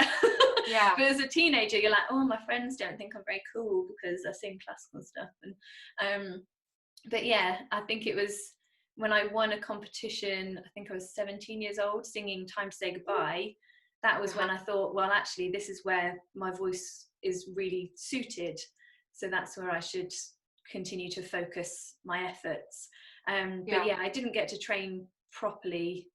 but as a teenager, you're like, oh, my friends don't think I'm very cool because I sing classical stuff. And But yeah, I think it was when I won a competition, I think I was 17 years old, singing Time to Say Goodbye. That was when I thought, well, actually, this is where my voice is really suited. So that's where I should continue to focus my efforts. But yeah, I didn't get to train properly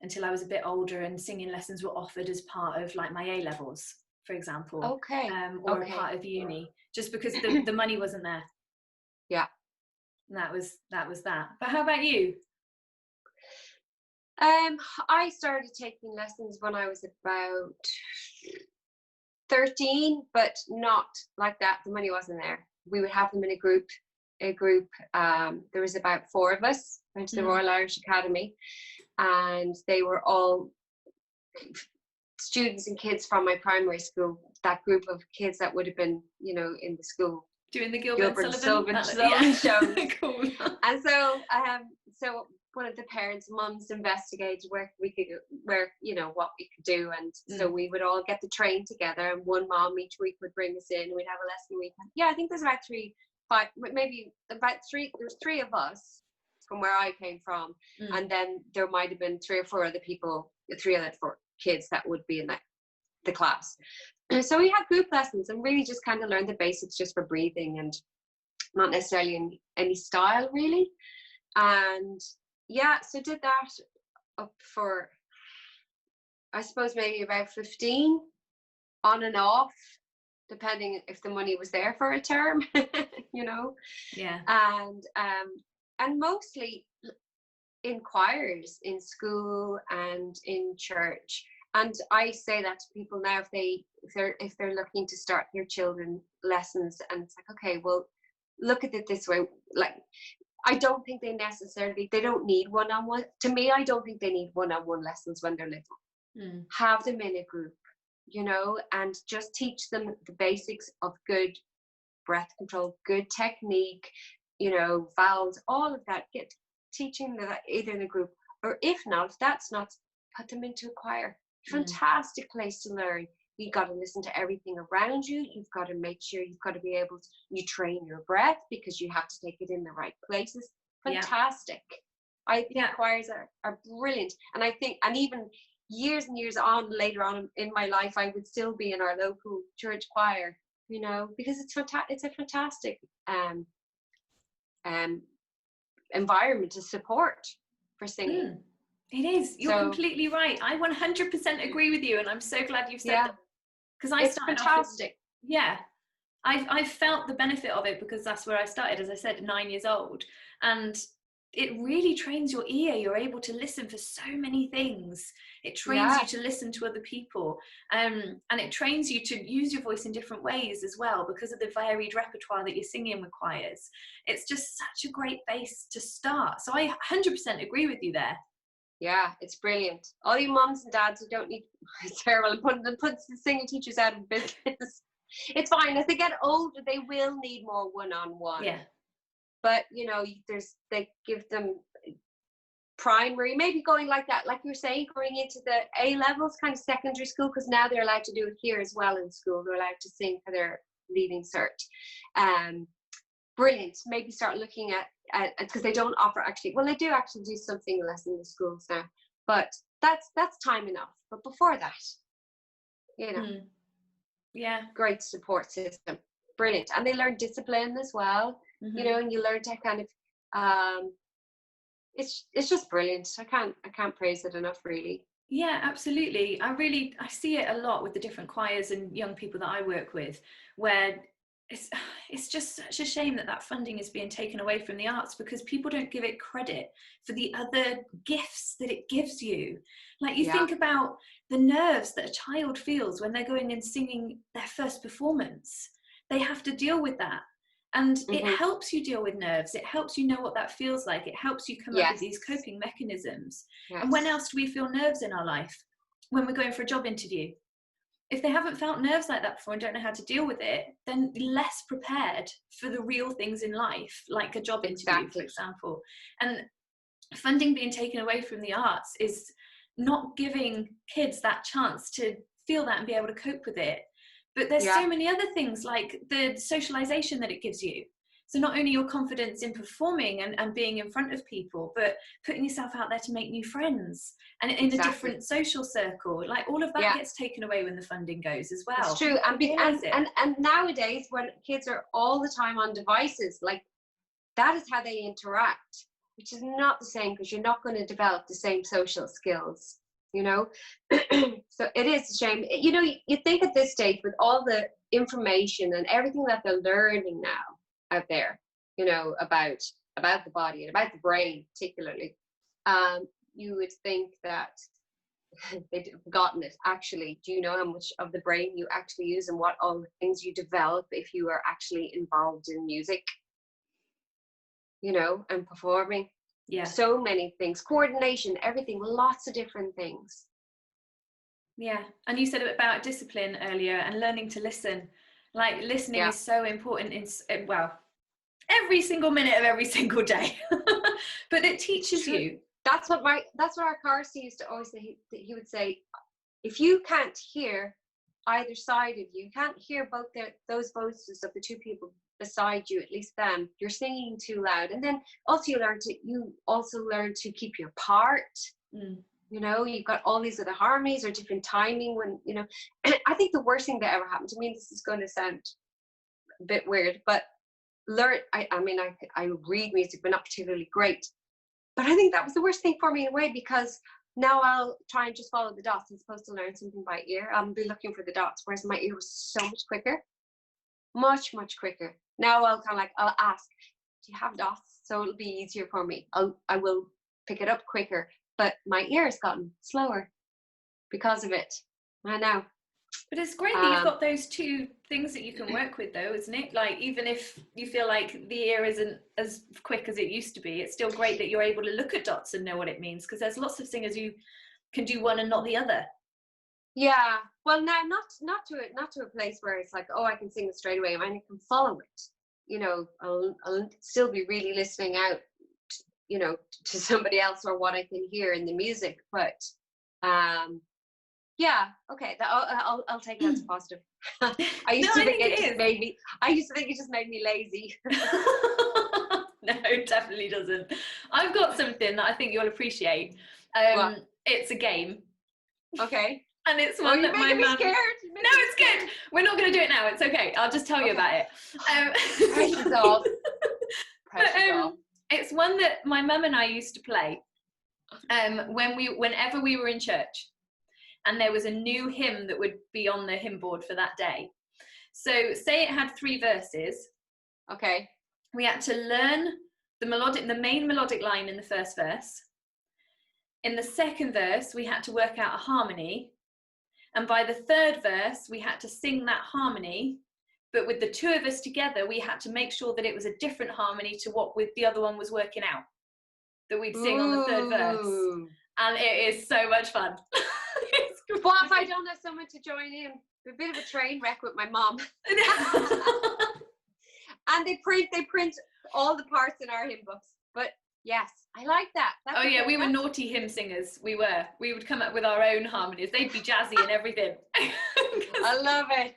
until I was a bit older, and singing lessons were offered as part of like my A levels, for example, or a part of uni, just because the money wasn't there. Yeah. And that was that. But how about you? I started taking lessons when I was about 13, but not like that. The money wasn't there. We would have them in a group. There was about 4 of us, went to the Royal Irish Academy, and they were all students and kids from my primary school, that group of kids that would have been, you know, in the school doing the Gilbert and Sullivan show. Cool. And so one of the parents' mums investigated where we could, you know, what we could do, and so we would all get the train together, and one mom each week would bring us in. We'd have a lesson a week. Yeah, I think there's about 3, 5, maybe about 3. There's 3 of us from where I came from, and then there might have been 3 or 4 other people, 3 other 4 kids that would be in the class. So we had group lessons and really just kind of learned the basics just for breathing, and not necessarily in any style really. And yeah, so did that up for, I suppose, maybe about 15, on and off, depending if the money was there for a term, you know. Yeah. And mostly in choirs, in school and in church. And I say that to people now, if they're looking to start their children lessons, and it's like, okay, well, look at it this way. Like, I don't think they don't need one-on-one. To me, I don't think they need one-on-one lessons when they're little. Have them in a group, you know, and just teach them the basics of good breath control, good technique, you know, vowels, all of that. Teaching that either in a group, or if not, if that's not, put them into a choir. Fantastic place to learn. You've got to listen to everything around you. You've got to make sure you've got to be able to, you train your breath because you have to take it in the right places. Fantastic. I think choirs are brilliant. And I think, and even years and years on, later on in my life, I would still be in our local church choir, you know, because it's a fantastic environment to support for singing. It is. You're completely right. I 100% agree with you, and I'm so glad you've said that, because I started fantastic. I felt the benefit of it because that's where I started, as I said, 9 years old, and it really trains your ear. You're able to listen for so many things. It trains you to listen to other people, and it trains you to use your voice in different ways as well because of the varied repertoire that you're singing with choirs. It's just such a great base to start. So I 100% agree with you there. Yeah, it's brilliant. All you moms and dads who don't need, it's terrible, puts the singing teachers out of business. It's fine. As they get older, they will need more one-on-one. Yeah. But, you know, they give them primary, maybe going like that, like you were saying, going into the A levels, kind of secondary school, because now they're allowed to do it here as well in school. They're allowed to sing for their leaving cert. Brilliant. Maybe start looking at because they don't offer they do actually do some singing lessons in the schools now, but that's time enough. But before that, you know, great support system, brilliant. And they learn discipline as well, you know, and you learn to kind of it's just brilliant. I can't praise it enough, really. Yeah, absolutely. I see it a lot with the different choirs and young people that I work with, where it's just such a shame that funding is being taken away from the arts, because people don't give it credit for the other gifts that it gives you. Like, you think about the nerves that a child feels when they're going and singing their first performance. They have to deal with that, and it helps you deal with nerves. It helps you know what that feels like. It helps you come up with these coping mechanisms. And when else do we feel nerves in our life? When we're going for a job interview. If they haven't felt nerves like that before and don't know how to deal with it, then less prepared for the real things in life, like a job interview, for example. And funding being taken away from the arts is not giving kids that chance to feel that and be able to cope with it. But there's so many other things, like the socialization that it gives you. So not only your confidence in performing and being in front of people, but putting yourself out there to make new friends and in a different social circle. Like all of that gets taken away when the funding goes as well. It's true. And nowadays when kids are all the time on devices, like that is how they interact, which is not the same, because you're not going to develop the same social skills, you know. So it is a shame. You know, you think at this stage with all the information and everything that they're learning now out there, you know, about the body and about the brain particularly, you would think that they'd forgotten it. Actually, do you know how much of the brain you actually use and what all the things you develop if you are actually involved in music, you know, and performing? Yeah, so many things, coordination, everything, lots of different things. Yeah, and you said about discipline earlier and learning to listen. Like listening is so important in, well, every single minute of every single day. But it teaches you. That's what our Carson used to always say. He would say, if you can't hear either side of you, can't hear both those voices of the two people beside you, at least them, you're singing too loud. And then also you also learn to keep your part. You know, you've got all these other harmonies or different timing when, you know. I think the worst thing that ever happened to me, this is going to sound a bit weird, but I mean I read music but not particularly great, but I think that was the worst thing for me in a way, because now I'll try and just follow the dots. I'm supposed to learn something by ear. I'll be looking for the dots, whereas my ear was so much quicker, much quicker. Now I'll ask, do you have dots? So it'll be easier for me. I will pick it up quicker, but my ear has gotten slower because of it. I know. But it's great that you've got those two things that you can work with, though, isn't it? Like, even if you feel like the ear isn't as quick as it used to be, it's still great that you're able to look at dots and know what it means, because there's lots of singers who can do one and not the other. Yeah, well, now not to a place where it's like, oh, I can sing it straight away. I mean, I can follow it. You know, I'll still be really listening out, you know, to somebody else or what I can hear in the music. But yeah, okay, I'll take that as positive. I used to think it just made me lazy. No, it definitely doesn't. I've got something that I think you'll appreciate. It's a game. Okay. And it's one that my mum. Scared. No, it's good. We're not going to do it now. It's okay. I'll just tell you about it. Precious doll. It's one that my mum and I used to play whenever we were in church, and there was a new hymn that would be on the hymn board for that day. So say it had 3 verses. Okay. We had to learn the main melodic line in the first verse. In the second verse, we had to work out a harmony. And by the third verse, we had to sing that harmony. But with the 2 of us together, we had to make sure that it was a different harmony to what the other one was working out, that we'd sing on the third verse. And it is so much fun. What if I don't have someone to join in? A bit of a train wreck with my mom. And they print all the parts in our hymn books. But yes, I like that. We were naughty hymn singers. We would come up with our own harmonies. They'd be jazzy and everything. I love it.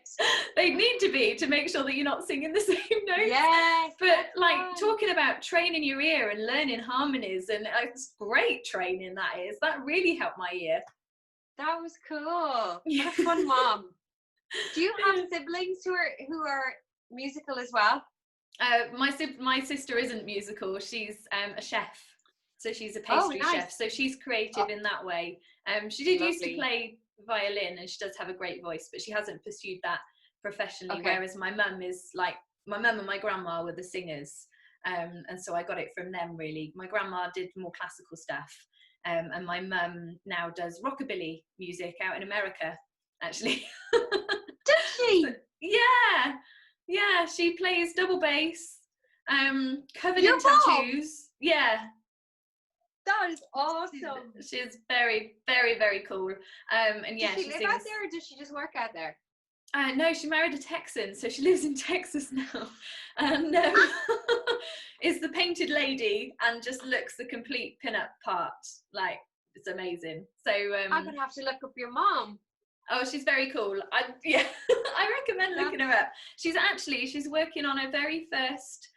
They need to be, to make sure that you're not singing the same notes. Yes. But like talking about training your ear and learning harmonies, and it's great training that is. That really helped my ear. That was cool. What a fun mom. Do you have siblings who are musical as well? My sister isn't musical. She's a chef, so she's a pastry chef. So she's creative in that way. She did used to play violin, and she does have a great voice, but she hasn't pursued that professionally. Okay. Whereas my mum and my grandma were the singers, and so I got it from them really. My grandma did more classical stuff, and my mum now does rockabilly music out in America, actually. Does she? Yeah, she plays double bass, covered in tattoos. Yeah. That is awesome. She's very, very, very cool. And yeah, does she live out there, or does she just work out there? No, she married a Texan, so she lives in Texas now. And is the painted lady and just looks the complete pin-up part. Like, it's amazing. So I'm gonna have to look up your mom. Oh, she's very cool. I recommend looking her up. She's working on her very first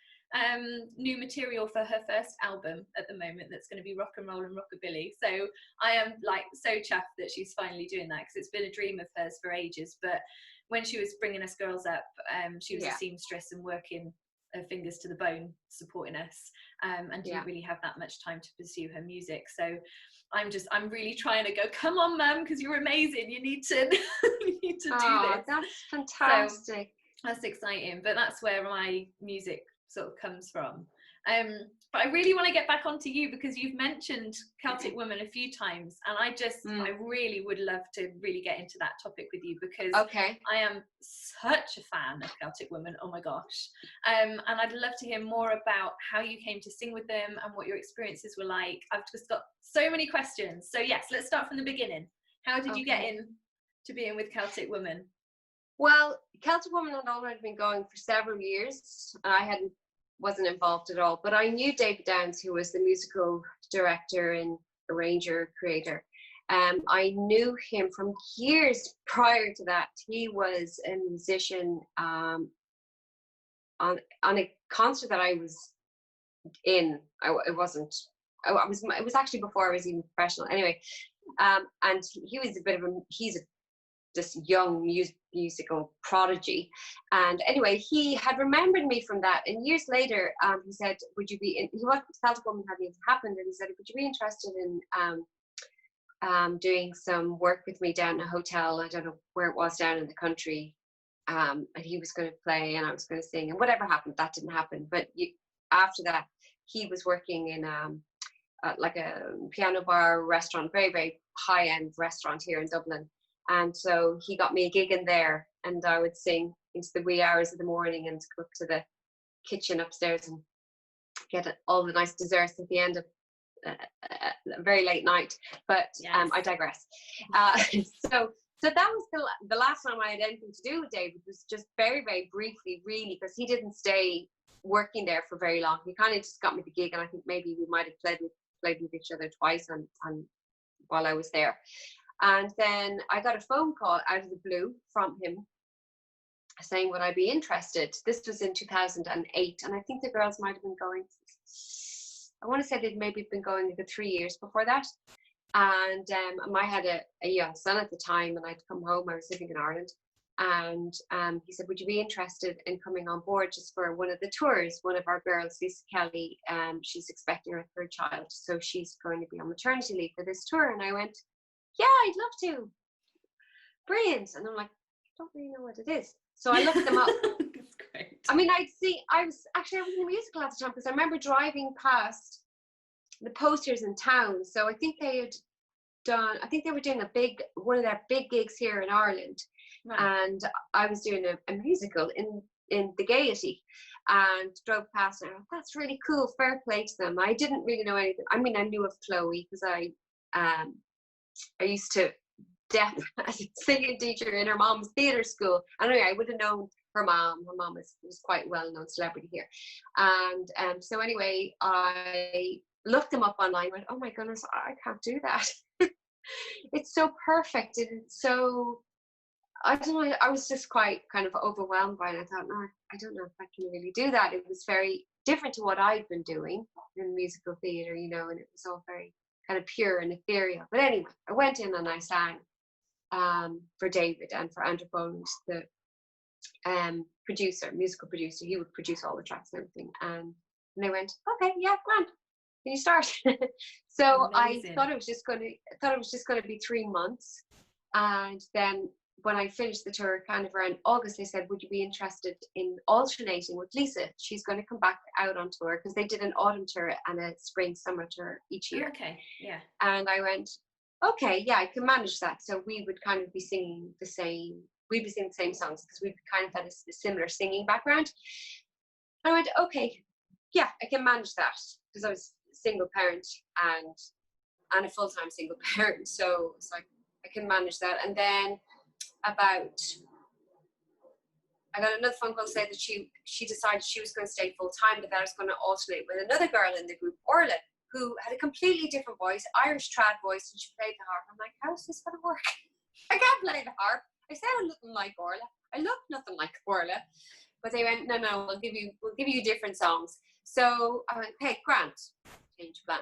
new material for her first album at the moment that's going to be rock and roll and rockabilly. So I am like so chuffed that she's finally doing that, because it's been a dream of hers for ages. But when she was bringing us girls up, she was a seamstress and working her fingers to the bone supporting us, and didn't really have that much time to pursue her music. So I'm really trying to go, come on mum, because you're amazing, you need to you need to do this. That's fantastic. So that's exciting, but that's where my music sort of comes from. But I really want to get back onto you, because you've mentioned Celtic Woman a few times, and I really would love to really get into that topic with you, because I am such a fan of Celtic Woman. Oh my gosh. And I'd love to hear more about how you came to sing with them and what your experiences were like. I've just got so many questions. So yes, let's start from the beginning. How did you get in to being with Celtic Woman? Well, Celtic Woman had already been going for several years. I wasn't involved at all, but I knew David Downs, who was the musical director and arranger, creator. I knew him from years prior to that. He was a musician on a concert that I was in. It was actually before I was even professional. Anyway, and he was he's this young musical prodigy, and anyway, he had remembered me from that. And years later, he said, "Would you be?" He wasn't Celtic Woman hadn't even happened, and he said, "Would you be interested in doing some work with me down in a hotel? I don't know where it was down in the country." And he was going to play, and I was going to sing, and whatever happened, that didn't happen. But after that, he was working in like a piano bar restaurant, very very high end restaurant here in Dublin. And so he got me a gig in there, and I would sing into the wee hours of the morning and go up to the kitchen upstairs and get all the nice desserts at the end of a very late night. But I digress. So that was the last time I had anything to do with David. Was just very, very briefly, really, because he didn't stay working there for very long. He kind of just got me the gig, and I think maybe we might have played with each other twice on while I was there. And then I got a phone call out of the blue from him saying, would I be interested? This was in 2008, and I think the girls might have been going, I want to say they'd maybe been going the 3 years before that. And I had a young son at the time, and I'd come home. I was living in Ireland, and he said, would you be interested in coming on board just for one of the tours? One of our girls, Lisa Kelly, she's expecting her third child, so she's going to be on maternity leave for this tour. And I went, yeah, I'd love to. Brilliant. And I'm like, I don't really know what it is. So I looked them up. That's great. I mean, I was in a musical at the time, because I remember driving past the posters in town. So I think they were doing one of their big gigs here in Ireland. Right. And I was doing a musical in the Gaiety, and drove past, and I thought, that's really cool, fair play to them. I didn't really know anything. I mean, I knew of Chloe, because I used to dep as a singing teacher in her mom's theatre school. Anyway, I would have known her mom. Her mom was quite a well-known celebrity here. And so anyway, I looked them up online, went, oh my goodness, I can't do that. It's so perfect. And it's so, I don't know, I was just quite kind of overwhelmed by it. I thought, no, I don't know if I can really do that. It was very different to what I'd been doing in musical theatre, and it was all very kind of pure and ethereal. But anyway, I went in and I sang for David and for Andrew Boland, the musical producer. He would produce all the tracks and everything. And they went, okay, yeah, grand. Can you start? So amazing. I thought it was just going to be 3 months. And then when I finished the tour, kind of around August, they said, would you be interested in alternating with Lisa? She's going to come back out on tour, because they did an autumn tour and a spring-summer tour each year. Okay, yeah. And I went, okay, yeah, I can manage that. So we would kind of be singing the same songs, because we kind of had a similar singing background. And I went, okay, yeah, I can manage that, because I was a single parent and a full-time single parent. So I can manage that. And then I got another phone call to say that she decided she was going to stay full-time, but that I was going to alternate with another girl in the group, Orla, who had a completely different voice, Irish trad voice, and she played the harp. I'm like, how's this going to work? I can't play the harp. I sound nothing like Orla. I look nothing like Orla. But they went, no, we'll give you different songs. So I went, hey, Grant, change plan.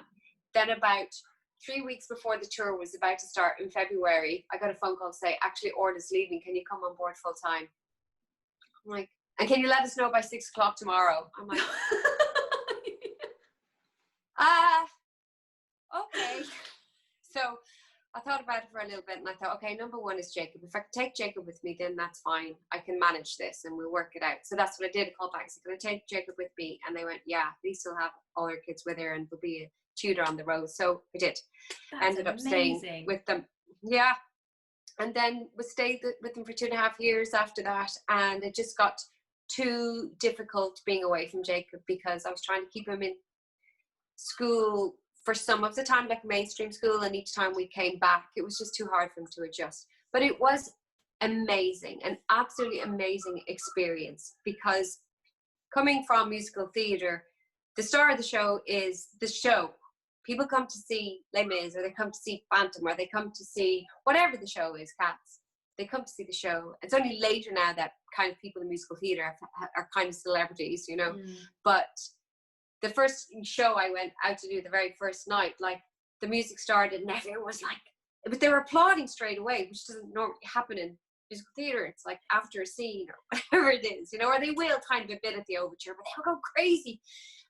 Then about 3 weeks before the tour was about to start in February, I got a phone call to say, actually, Orla's leaving. Can you come on board full time? I'm like, and can you let us know by 6 o'clock tomorrow? I'm like, okay. So I thought about it for a little bit and I thought, okay, number one is Jacob. If I can take Jacob with me, then that's fine. I can manage this and we'll work it out. So that's what I did. I called back. I said, can I take Jacob with me? And they went, yeah, we still have all our kids with her and there'll be a tutor on the road. So I did. That's ended up staying with them. Yeah. And then we stayed with them for 2.5 years after that. And it just got too difficult being away from Jacob because I was trying to keep him in school for some of the time, like mainstream school, and each time we came back, it was just too hard for him to adjust. But it was amazing, an absolutely amazing experience, because coming from musical theatre, the star of the show is the show. People come to see Les Mis, or they come to see Phantom, or they come to see whatever the show is, Cats. They come to see the show. It's only later now that kind of people in musical theatre are kind of celebrities, you know. But the first show I went out to do, the very first night, like the music started and everyone was like, but they were applauding straight away, which doesn't normally happen in musical theatre. It's like after a scene or whatever it is, you know, or they will kind of a bit at the overture, but they were going crazy.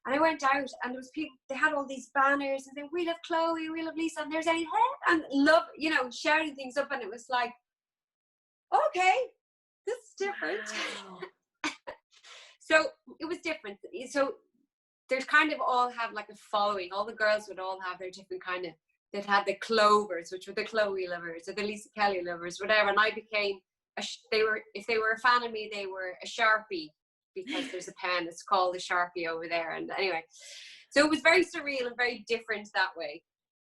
And I went out and there was people, they had all these banners and they, we love Chloe, we love Lisa, and there's any, and love, you know, shouting things up. And it was like, okay, this is different. Wow. So it was different. So there's kind of all have like a following. All the girls would all have their different kind of, they'd have the Clovers, which were the Chloe lovers, or the Lisa Kelly lovers, whatever. And I became, if they were a fan of me, they were a Sharpe, because there's a pen that's called a Sharpe over there. And anyway, so it was very surreal and very different that way.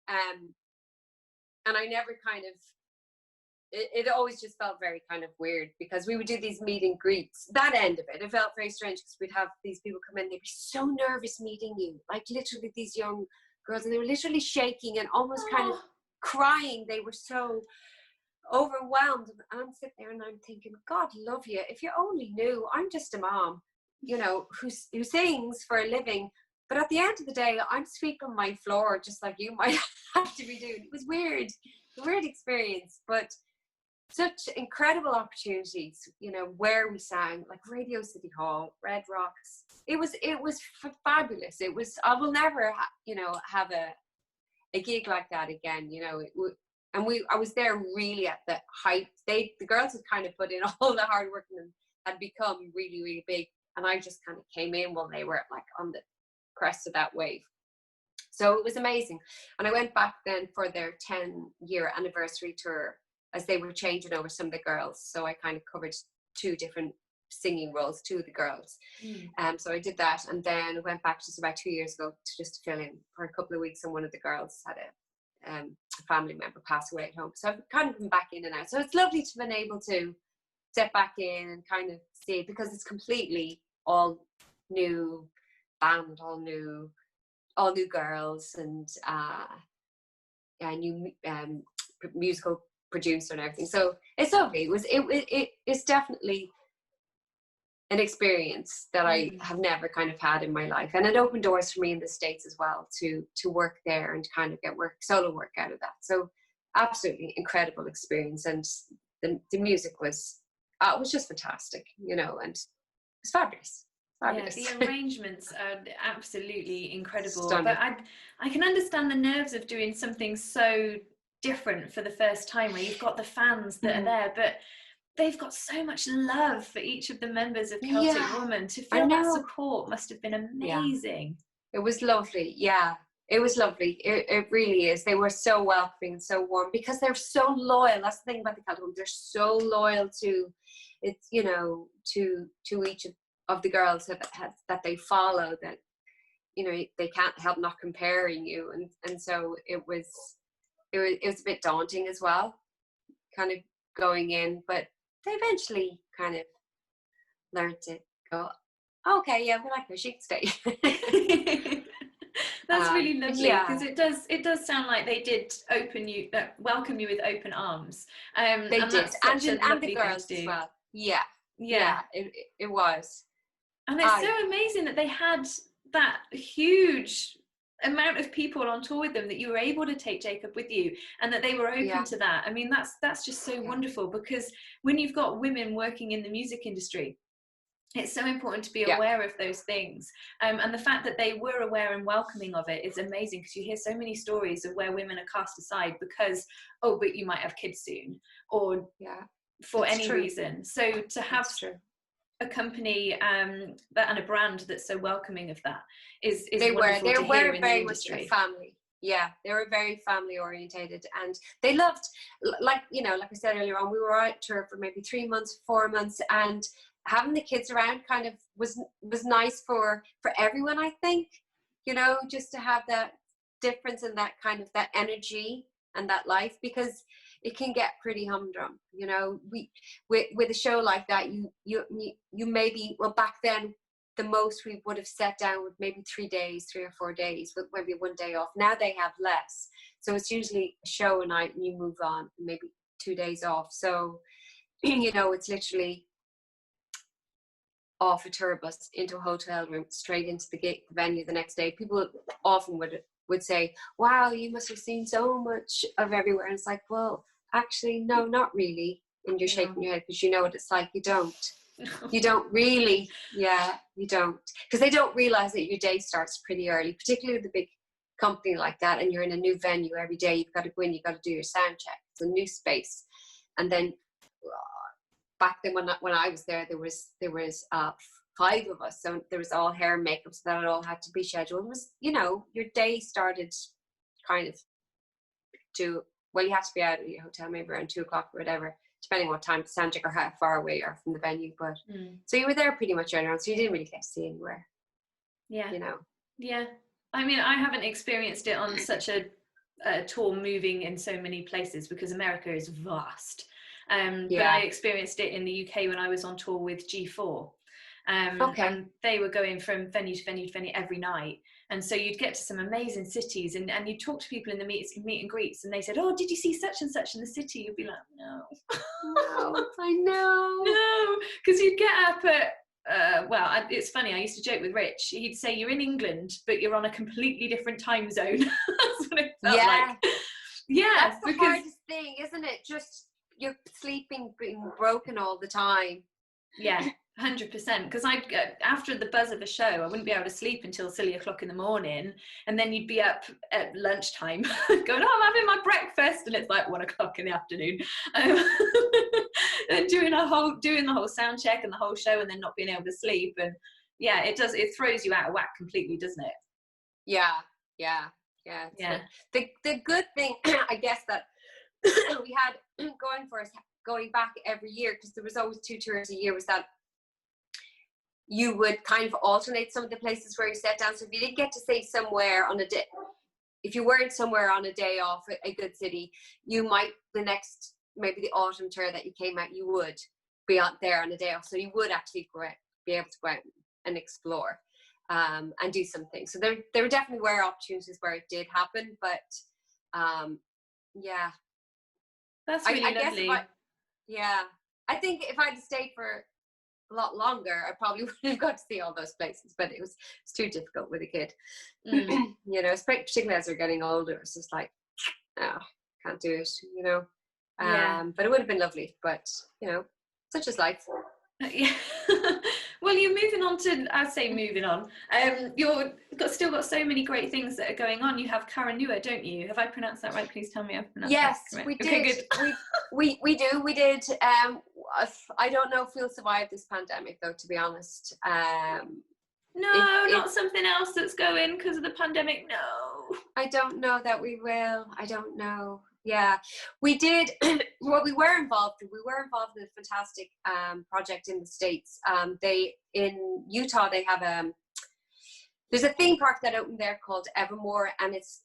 And I never kind of, it always just felt very kind of weird, because we would do these meet and greets. That end of it felt very strange, because we'd have these people come in, they'd be so nervous meeting you, like literally these young girls, and they were literally shaking and almost kind of crying. They were so overwhelmed. And I'm sitting there and I'm thinking, God love you, if you only knew, I'm just a mom, you know, who sings for a living, but at the end of the day, I'm sweeping my floor just like you might have to be doing. It was weird, a weird experience, but such incredible opportunities, you know, where we sang, like Radio City Hall, Red Rocks. It was fabulous. It was, I will never, you know, have a gig like that again, you know. I was there really at the height. The girls had kind of put in all the hard work and had become really, really big. And I just kind of came in while they were like on the crest of that wave. So it was amazing. And I went back then for their 10-year anniversary tour, as they were changing over some of the girls. So I kind of covered 2 different singing roles, 2 of the girls. So I did that, and then went back just about 2 years ago to just fill in for a couple of weeks, and one of the girls had a family member pass away at home. So I've kind of been back in and out. So it's lovely to have been able to step back in and kind of see it, because it's completely all new band, all new girls, and new musical producer and everything. So it's lovely. It's definitely an experience that I have never kind of had in my life, and it opened doors for me in the States as well to work there and kind of get solo work out of that. So absolutely incredible experience, and the music was just fantastic, you know, and it's fabulous. Yeah, the arrangements are absolutely incredible. Stunning. But I can understand the nerves of doing something so different for the first time, where you've got the fans that are there, but they've got so much love for each of the members of Celtic Woman. To feel that support must have been amazing. It was lovely. Yeah, it was lovely. It really is. They were so welcoming and so warm, because they're so loyal. That's the thing about the Celtic Woman. They're so loyal to it, you know, to each of the girls that they follow, that, you know, they can't help not comparing you, and so it was a bit daunting as well, kind of going in, but they eventually kind of learned to go, okay, yeah, we like her, she can stay. That's really lovely, because it does sound like they did welcome you with open arms. They did, and the girls as well. Yeah, it was. And it's so amazing that they had that huge amount of people on tour with them, that you were able to take Jacob with you, and that they were open to that. I mean, that's just so wonderful, because when you've got women working in the music industry, it's so important to be aware of those things. And the fact that they were aware and welcoming of it is amazing, because you hear so many stories of where women are cast aside because, oh, but you might have kids soon, or for any reason. So to have a company and a brand that's so welcoming of that is wonderful to hear in the industry. Much a family. Yeah, they were very family orientated, and they loved, like I said earlier on, we were out tour for maybe 3 months, 4 months, and having the kids around kind of was nice for everyone, I think, just to have that difference and that kind of that energy and that life, because it can get pretty humdrum, we with a show like that, you maybe, well, back then the most we would have sat down with maybe 3 or 4 days with maybe 1 day off. Now they have less, so it's usually a show a night and you move on, maybe 2 days off. So it's literally off a tour bus into a hotel room, straight into the venue the next day. People often would say, wow, you must have seen so much of everywhere. And it's like, well, actually, no, not really. And you're shaking your head because you know what it's like. You don't. You don't really. Yeah, you don't. Because they don't realize that your day starts pretty early, particularly with a big company like that, and you're in a new venue every day. You've got to go in, you've got to do your sound check. It's a new space. And then back then when I was there was 5 of us, so there was all hair and makeup, so that it all had to be scheduled. It was, your day started kind of you had to be out of your hotel maybe around 2 o'clock or whatever, depending on what time the sound check or how far away you are from the venue. But so you were there pretty much early on, so you didn't really get to see anywhere. I mean, I haven't experienced it on such a tour, moving in so many places, because America is vast. But I experienced it in the UK when I was on tour with G4. And they were going from venue to venue to venue every night, and so you'd get to some amazing cities, and you'd talk to people in the meet and greets, and they said, oh, did you see such and such in the city? You'd be like, no, I know, no, because you'd get up at it's funny, I used to joke with Rich, he'd say, you're in England but you're on a completely different time zone. That's what it felt like. That's the hardest thing, isn't it? Just you're sleeping being broken all the time. 100%, because I'd after the buzz of a show, I wouldn't be able to sleep until silly o'clock in the morning, and then you'd be up at lunchtime going, oh, I'm having my breakfast, and it's like 1 o'clock in the afternoon, and doing the whole sound check and the whole show, and then not being able to sleep. And it throws you out of whack completely, doesn't it? The good thing, I guess, that we had going for us, going back every year, because there was always 2 tours a year, was that you would kind of alternate some of the places where you sat down. So if you didn't get to stay somewhere on a day, if you weren't somewhere on a day off, a good city, you might, maybe the autumn tour that you came out, you would be out there on a day off. So you would actually be able to go out and explore and do some things. So there definitely were opportunities where it did happen, but that's really lovely. I think if I'd stayed for a lot longer, I probably wouldn't have got to see all those places, but it's too difficult with a kid. Particularly as they're getting older, it's just like, can't do it, but it would have been lovely, but such is life. Well, you're moving on to, you've still got so many great things that are going on. You have Karanua, don't you? Have I pronounced that right? Please tell me I've pronounced that right. We did. Okay, good. we did. I don't know if we'll survive this pandemic, though, to be honest. Not something else that's going because of the pandemic. No, I don't know that we will. I don't know. Yeah, we did. Well, we were involved in a fantastic project in the States. In Utah, they have there's a theme park that opened there called Evermore, and it's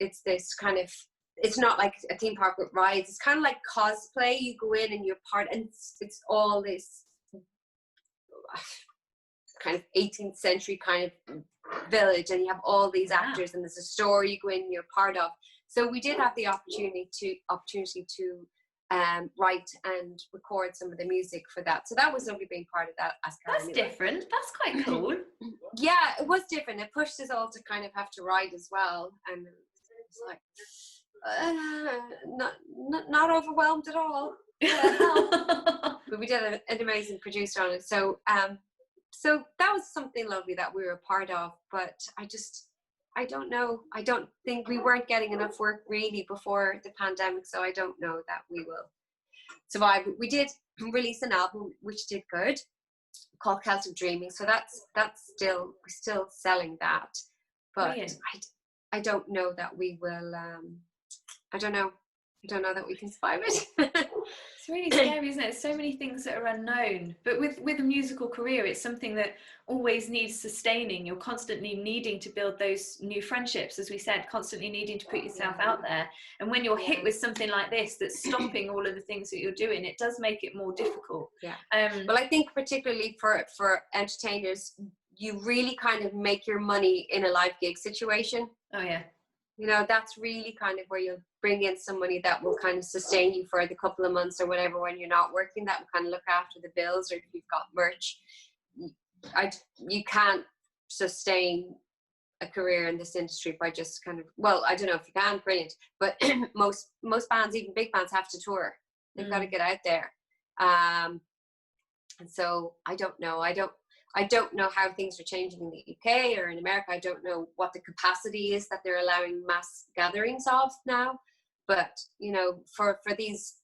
this kind of, it's not like a theme park with rides. It's kind of like cosplay. You go in and you're part, and it's all this kind of 18th century kind of village, and you have all these actors, and there's a story you go in and you're part of. So we did have the opportunity to write and record some of the music for that. So that was lovely being part of that. That's different. That's quite cool. Yeah, it was different. It pushed us all to kind of have to write as well, and it's like not overwhelmed at all. But we did an amazing producer on it. So so that was something lovely that we were a part of. But I don't know. I don't think we weren't getting enough work really before the pandemic, so I don't know that we will survive. We did release an album which did good, called Celtic Dreaming, so that's still, we're still selling that. But I don't know that we will. I don't know that we can survive it. It's really scary, isn't it? So many things that are unknown. But with a musical career, it's something that always needs sustaining. You're constantly needing to build those new friendships, as we said, constantly needing to put yourself out there. And when you're hit with something like this that's stopping all of the things that you're doing, it does make it more difficult. Yeah. Well, I think particularly for entertainers, you really kind of make your money in a live gig situation. Oh yeah. You know, that's really kind of where you'll bring in somebody that will kind of sustain you for the couple of months or whatever when you're not working, that will kind of look after the bills, or if you've got merch. You can't sustain a career in this industry by just kind of, well, I don't know if you can, brilliant, but most bands, even big bands, have to tour. They've got to get out there. And so I don't know how things are changing in the UK or in America. I don't know what the capacity is that they're allowing mass gatherings of now. But, you know, for these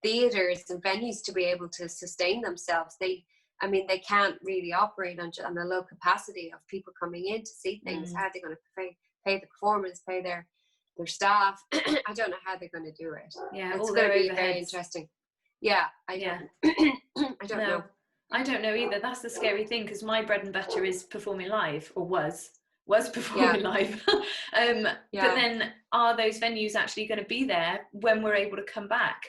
theatres and venues to be able to sustain themselves, they can't really operate on a low capacity of people coming in to see things. How are they going to pay the performers, pay their staff? I don't know how they're going to do it. Yeah, it's going to be very interesting. Yeah, I don't know. I don't know either. That's the scary thing, because my bread and butter is performing live, or was performing live. But then are those venues actually going to be there when we're able to come back?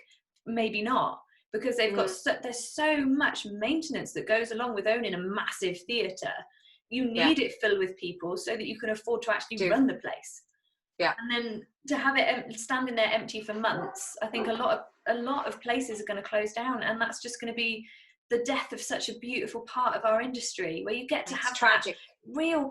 Maybe not, because they've got there's so much maintenance that goes along with owning a massive theatre. You need it filled with people so that you can afford to actually run the place. Yeah. And then to have it standing there empty for months, I think a lot of places are going to close down, and that's just going to be the death of such a beautiful part of our industry, where you get to have tragic, real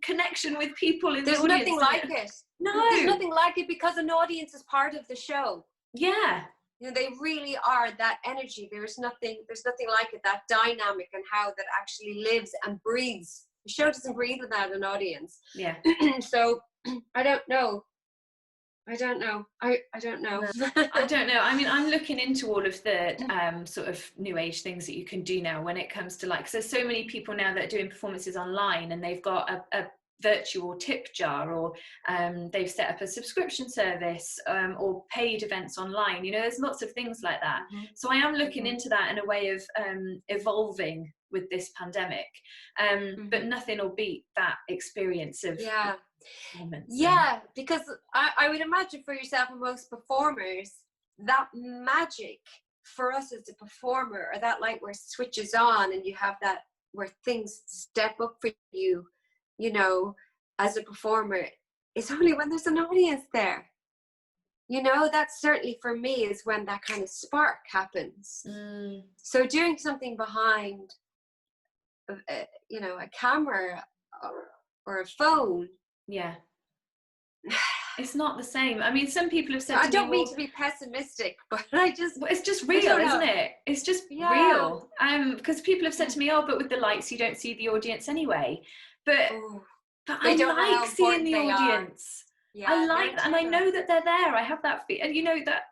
connection with people in the audience. There's nothing like it. No, there's nothing like it, because an audience is part of the show. Yeah, you know, they really are that energy. There's nothing like it. That dynamic and how that actually lives and breathes. The show doesn't breathe without an audience. Yeah. So I don't know. I don't know. I don't know. I mean, I'm looking into all of the sort of new age things that you can do now when it comes to, like, 'cause there's so many people now that are doing performances online, and they've got a virtual tip jar, or they've set up a subscription service, or paid events online. You know, there's lots of things like that. So I am looking into that in a way of evolving with this pandemic. But nothing will beat that experience of because I would imagine for yourself and most performers, that magic for us as a performer, or that light where it switches on and you have that where things step up for you, you know, as a performer, is only when there's an audience there. You know, that's certainly for me is when that kind of spark happens. So doing something behind you know, a camera or a phone, it's not the same. I mean, some people have said I don't mean to be pessimistic, but it's just real, isn't it? It's just real. Because people have said to me, but with the lights you don't see the audience anyway. But I like seeing the audience. I like that, and I know that they're there. I have that feel, and you know that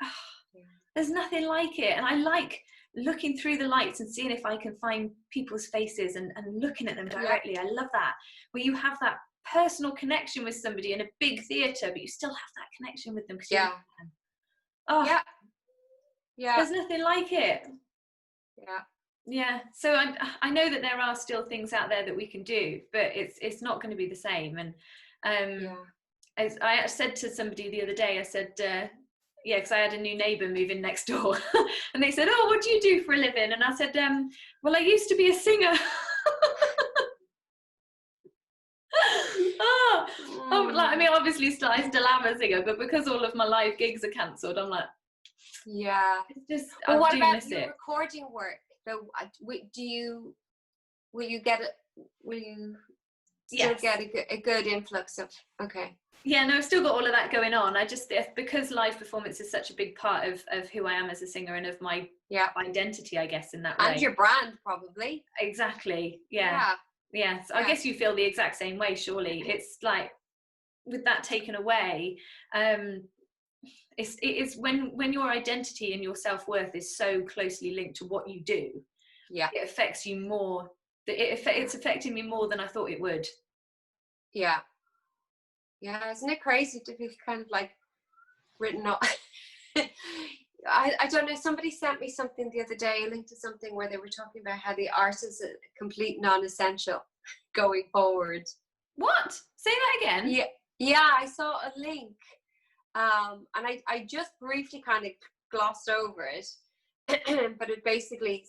there's nothing like it. And I like looking through the lights and seeing if I can find people's faces and looking at them directly. I love that, where you have that personal connection with somebody in a big theatre, but you still have that connection with them. There's nothing like it. So I know that there are still things out there that we can do, but it's not going to be the same. And as I said to somebody the other day, I said because I had a new neighbour move in next door, and they said, what do you do for a living? And I said, well, I used to be a singer. I mean, obviously I still am a singer, but because all of my live gigs are cancelled, I'm like, Yeah. It's just, Well, I what do about miss your it. recording work? So, will you get it? Will you still Yes. get a good influx of? Okay. Yeah, no, I've still got all of that going on. I just, because live performance is such a big part of who I am as a singer and of my identity, I guess, in that way. And your brand, probably. Exactly. Yeah. Yes. I guess you feel the exact same way, surely. It's like, with that taken away, it is when your identity and your self-worth is so closely linked to what you do. Yeah. It affects you more. It's affecting me more than I thought it would. Yeah. Yeah, isn't it crazy to be kind of like written up? I don't know, somebody sent me something the other day, a link to something where they were talking about how the art is a complete non-essential going forward. What? Say that again. Yeah, I saw a link, and I just briefly kind of glossed over it, but it basically,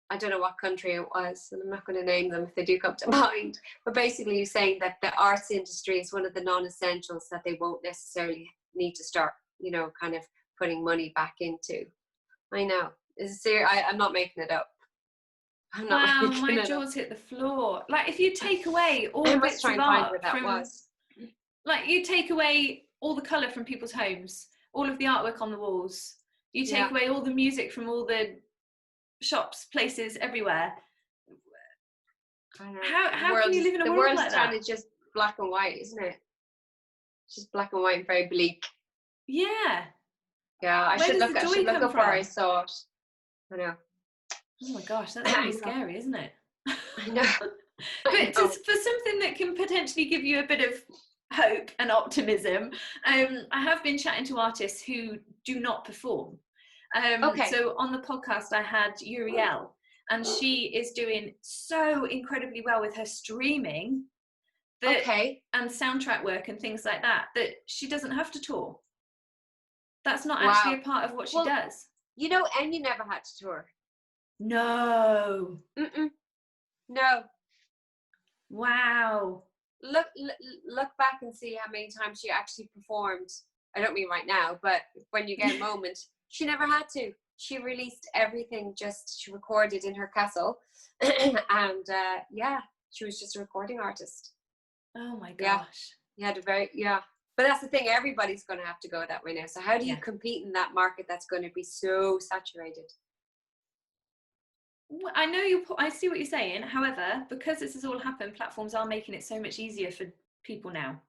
I don't know what country it was, and I'm not going to name them if they do come to mind, but basically you're saying that the arts industry is one of the non-essentials that they won't necessarily need to start, kind of putting money back into. I know. I'm not making it up. Wow, my jaws hit the floor. Like, if you take away all bits of art from, like, you take away all the colour from people's homes, all of the artwork on the walls, you take away all the music from all the shops, places, everywhere. How can you live in a world like that? The world's kind of just black and white, isn't it? Just black and white and very bleak. Yeah. Yeah, I should look up where I saw it. I know. Oh my gosh, that's really scary, isn't it? I know. But for something that can potentially give you a bit of hope and optimism, I have been chatting to artists who do not perform. So on the podcast I had Uriel, and she is doing so incredibly well with her streaming and soundtrack work and things like that she doesn't have to tour. That's not actually a part of what she does. And you never had to tour. No. No. Wow. Look back and see how many times she actually performed. I don't mean right now, but when you get a moment, she never had to. She released everything, she recorded in her castle. And she was just a recording artist. Oh my gosh. You had but that's the thing, everybody's going to have to go that way now. So how do you compete in that market that's going to be so saturated? I know I see what you're saying. However, because this has all happened, platforms are making it so much easier for people now.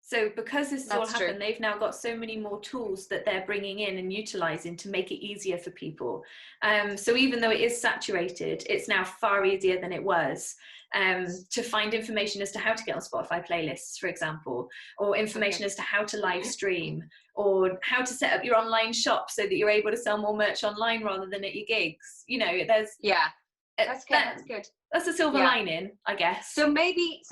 So because this has all happened, they've now got so many more tools that they're bringing in and utilizing to make it easier for people. So even though it is saturated, it's now far easier than it was to find information as to how to get on Spotify playlists, for example, or information as to how to live stream, or how to set up your online shop so that you're able to sell more merch online rather than at your gigs. There's that's good. That's good. That's a silver lining, I guess. So maybe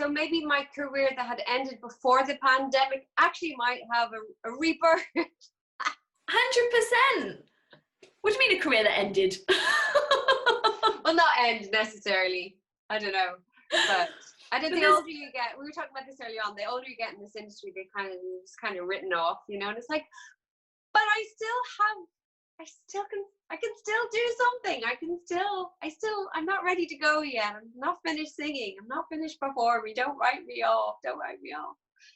my career that had ended before the pandemic actually might have a rebirth. 100%. What do you mean a career that ended? Well, not end necessarily. I don't know. But I think the older you get, we were talking about this early on, the older you get in this industry, they kind of written off, and it's like, but I can still do something. I'm not ready to go yet. I'm not finished singing. I'm not finished performing. Don't write me off.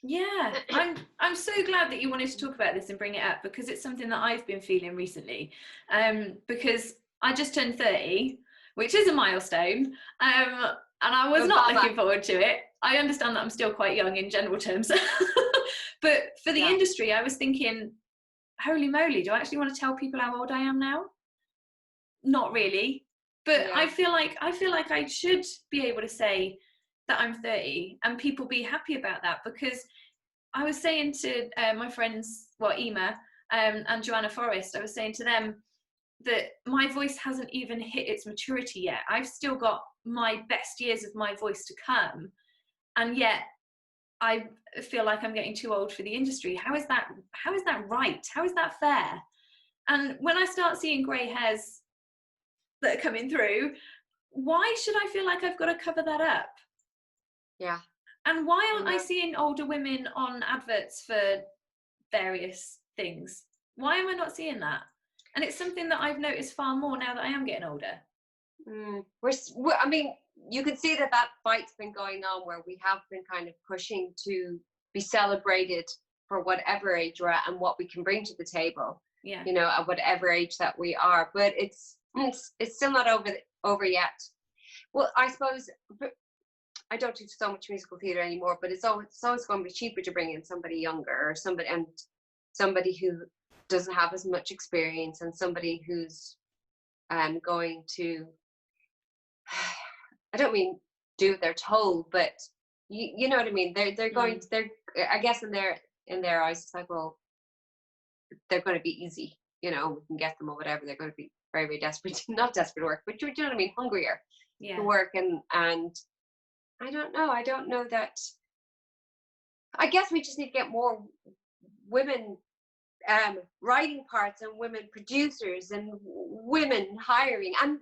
Yeah, I'm so glad that you wanted to talk about this and bring it up, because it's something that I've been feeling recently. Because I just turned 30, which is a milestone. And I was not looking forward to it. I understand that I'm still quite young in general terms. But for the industry, I was thinking, holy moly, do I actually want to tell people how old I am now? Not really. But I feel like I should be able to say that I'm 30 and people be happy about that, because I was saying to my friends, Ema and Joanna Forrest, I was saying to them that my voice hasn't even hit its maturity yet. I've still got my best years of my voice to come, and yet I feel like I'm getting too old for the industry. How is that right? How is that fair? And when I start seeing grey hairs that are coming through, why should I feel like I've got to cover that up? Yeah. And why aren't I seeing older women on adverts for various things? Why am I not seeing that? And it's something that I've noticed far more now that I am getting older. I mean, you can see that fight's been going on, where we have been kind of pushing to be celebrated for whatever age we're at and what we can bring to the table. Yeah. You know, at whatever age that we are. But it's still not over yet. Well, I suppose I don't do so much musical theatre anymore, but it's always going to be cheaper to bring in somebody younger, or somebody who doesn't have as much experience, and somebody who's going to, I don't mean do what they're told, but you know what I mean. They're going to, I guess in their eyes, it's like, well, they're going to be easy, you know, we can get them or whatever. They're going to be very, very desperate, not desperate to work, but you know what I mean, hungrier to work. And I don't know that, I guess we just need to get more women writing parts, and women producers, and women hiring. And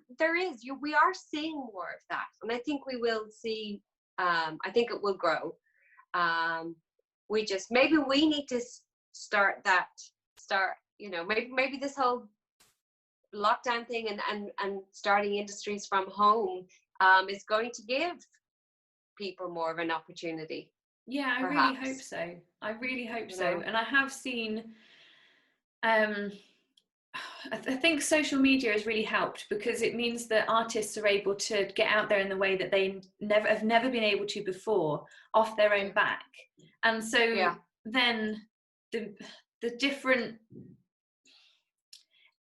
we are seeing more of that. And I think we will see, I think it will grow. Maybe we need to start, you know, maybe this whole lockdown thing and starting industries from home is going to give people more of an opportunity. Yeah, perhaps. I really hope so. And I have seen, I think social media has really helped, because it means that artists are able to get out there in the way that they have never been able to before, off their own back. And so then the different,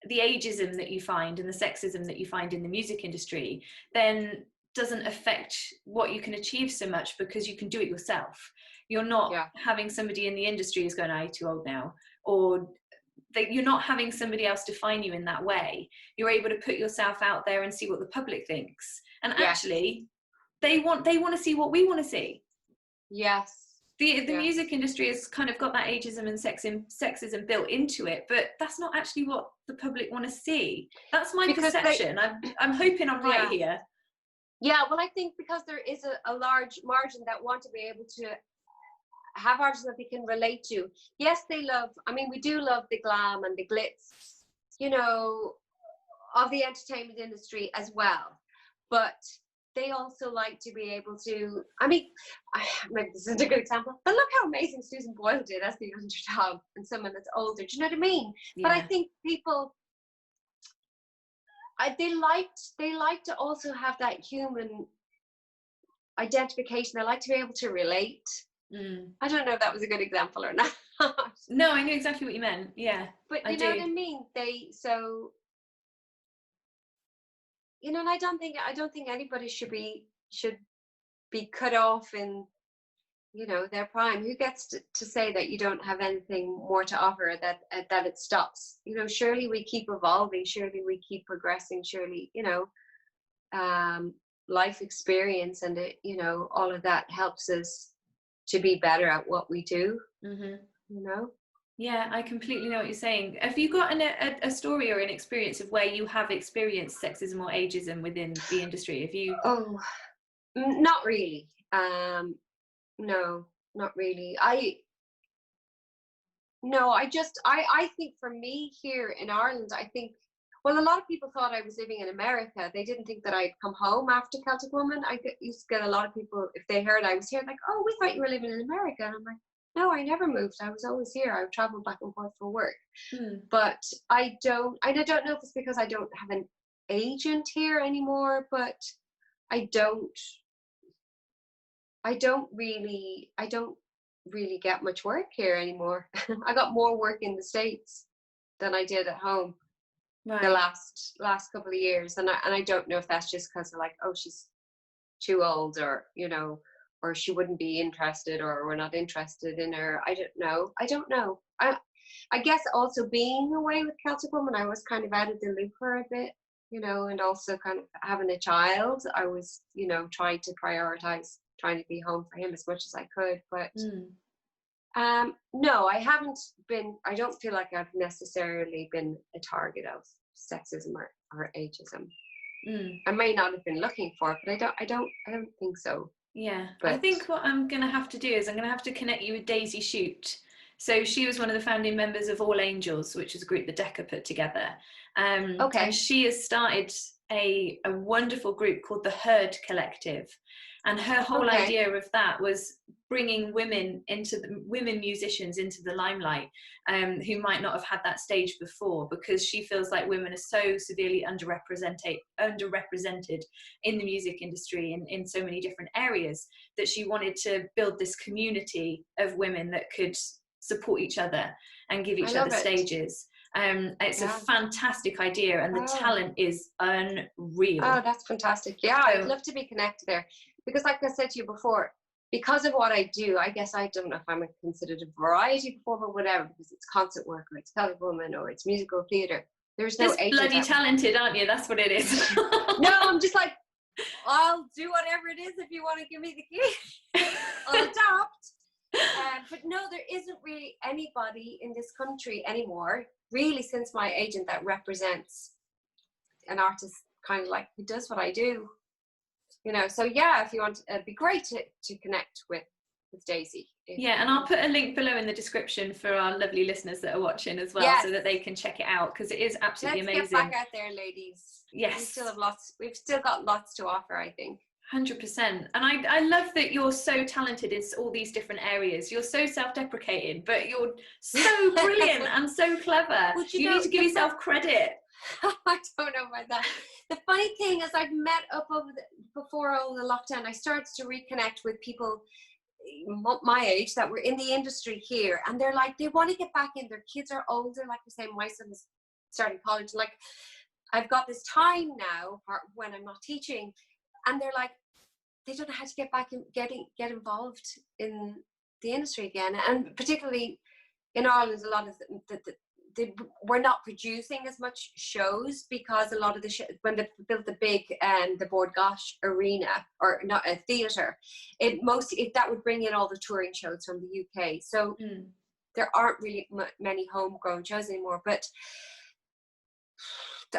the ageism that you find and the sexism that you find in the music industry then doesn't affect what you can achieve so much, because you can do it yourself. You're not having somebody in the industry who's going, you're too old now, or you're not having somebody else define you in that way. You're able to put yourself out there and see what the public thinks. And actually, they want to see what we want to see. Yes. The music industry has kind of got that ageism and sexism built into it, but that's not actually what the public want to see. That's my perception. I'm hoping I'm right here. Yeah, well, I think because there is a large margin that want to be able to have artists that they can relate to. Yes, we do love the glam and the glitz, you know, of the entertainment industry as well. But they also like to be able to, maybe this isn't a good example, but look how amazing Susan Boyle did as the underdog, and someone that's older. Do you know what I mean? Yeah. But I think people, they like to also have that human identification. They like to be able to relate. I don't know if that was a good example or not. No, I knew exactly what you meant. Yeah, but you know what I mean. You know, and I don't think anybody should be cut off in, you know, their prime. Who gets to say that you don't have anything more to offer, that it stops? You know, surely we keep evolving, surely we keep progressing, surely, you know, life experience and you know, all of that helps us to be better at what we do. You know. Yeah, I completely know what you're saying. Have you got a story or an experience of where you have experienced sexism or ageism within the industry? Have you? Oh, not really. No, not really. I think for me here in Ireland, I think, well, a lot of people thought I was living in America. They didn't think that I'd come home after Celtic Woman. I used to get a lot of people, if they heard I was here, like, oh, we thought you were living in America. And I'm like, no, I never moved. I was always here. I would travel back and forth for work. But I don't know if it's because I don't have an agent here anymore, but I don't really get much work here anymore. I got more work in the States than I did at home the last couple of years. And I don't know if that's just because they're like, oh, she's too old, or, you know, or she wouldn't be interested, or we're not interested in her. I don't know. I guess also being away with Celtic Woman, I was kind of out of the loop for a bit, you know, and also kind of having a child. I was, you know, trying to prioritize trying to be home for him as much as I could. But no, I don't feel like I've necessarily been a target of sexism or ageism. I may not have been looking for it, but I don't think so. Yeah, but I think what I'm going to have to do is I'm going to have to connect you with Daisy Shoot, So she was one of the founding members of All Angels, which is a group that Decca put together. Okay. And she has started a wonderful group called the Herd Collective. And her whole idea of that was bringing women musicians into the limelight, who might not have had that stage before, because she feels like women are so severely underrepresented in the music industry in so many different areas, that she wanted to build this community of women that could support each other and give each other stages. It's a fantastic idea, and the talent is unreal. Oh, that's fantastic. Yeah, I'd love to be connected there, because like I said to you before, because of what I do, I guess, I don't know if I'm considered a variety performer or whatever, because it's concert work, or it's Celtic Woman, or it's musical theatre. There's no just bloody talented, aren't you? That's what it is. No, I'm just like, I'll do whatever it is if you want to give me the key. I'll adopt. But no, there isn't really anybody in this country anymore, really, since my agent, that represents an artist kind of like who does what I do. You know, so yeah, if you want, it'd be great to connect with Daisy. Yeah, and I'll put a link below in the description for our lovely listeners that are watching as well, so that they can check it out, because it is absolutely amazing. Let's get back out there, ladies. Yes. We've still got lots to offer, I think. 100%. And I love that you're so talented in all these different areas. You're so self-deprecating, but you're so brilliant and so clever. Well, you need to give yourself credit. I don't know about that. The funny thing is, I've met up before all the lockdown, I started to reconnect with people my age that were in the industry here, and they're like, they want to get back in. Their kids are older, like the same. My son is starting college. Like, I've got this time now when I'm not teaching, and they're like, they don't know how to get back and get involved in the industry again. And particularly in Ireland, a lot of we're not producing as much shows, because a lot of when they built the big the Bord Gáis arena, or not a theatre, that would bring in all the touring shows from the UK. So there aren't really many homegrown shows anymore. But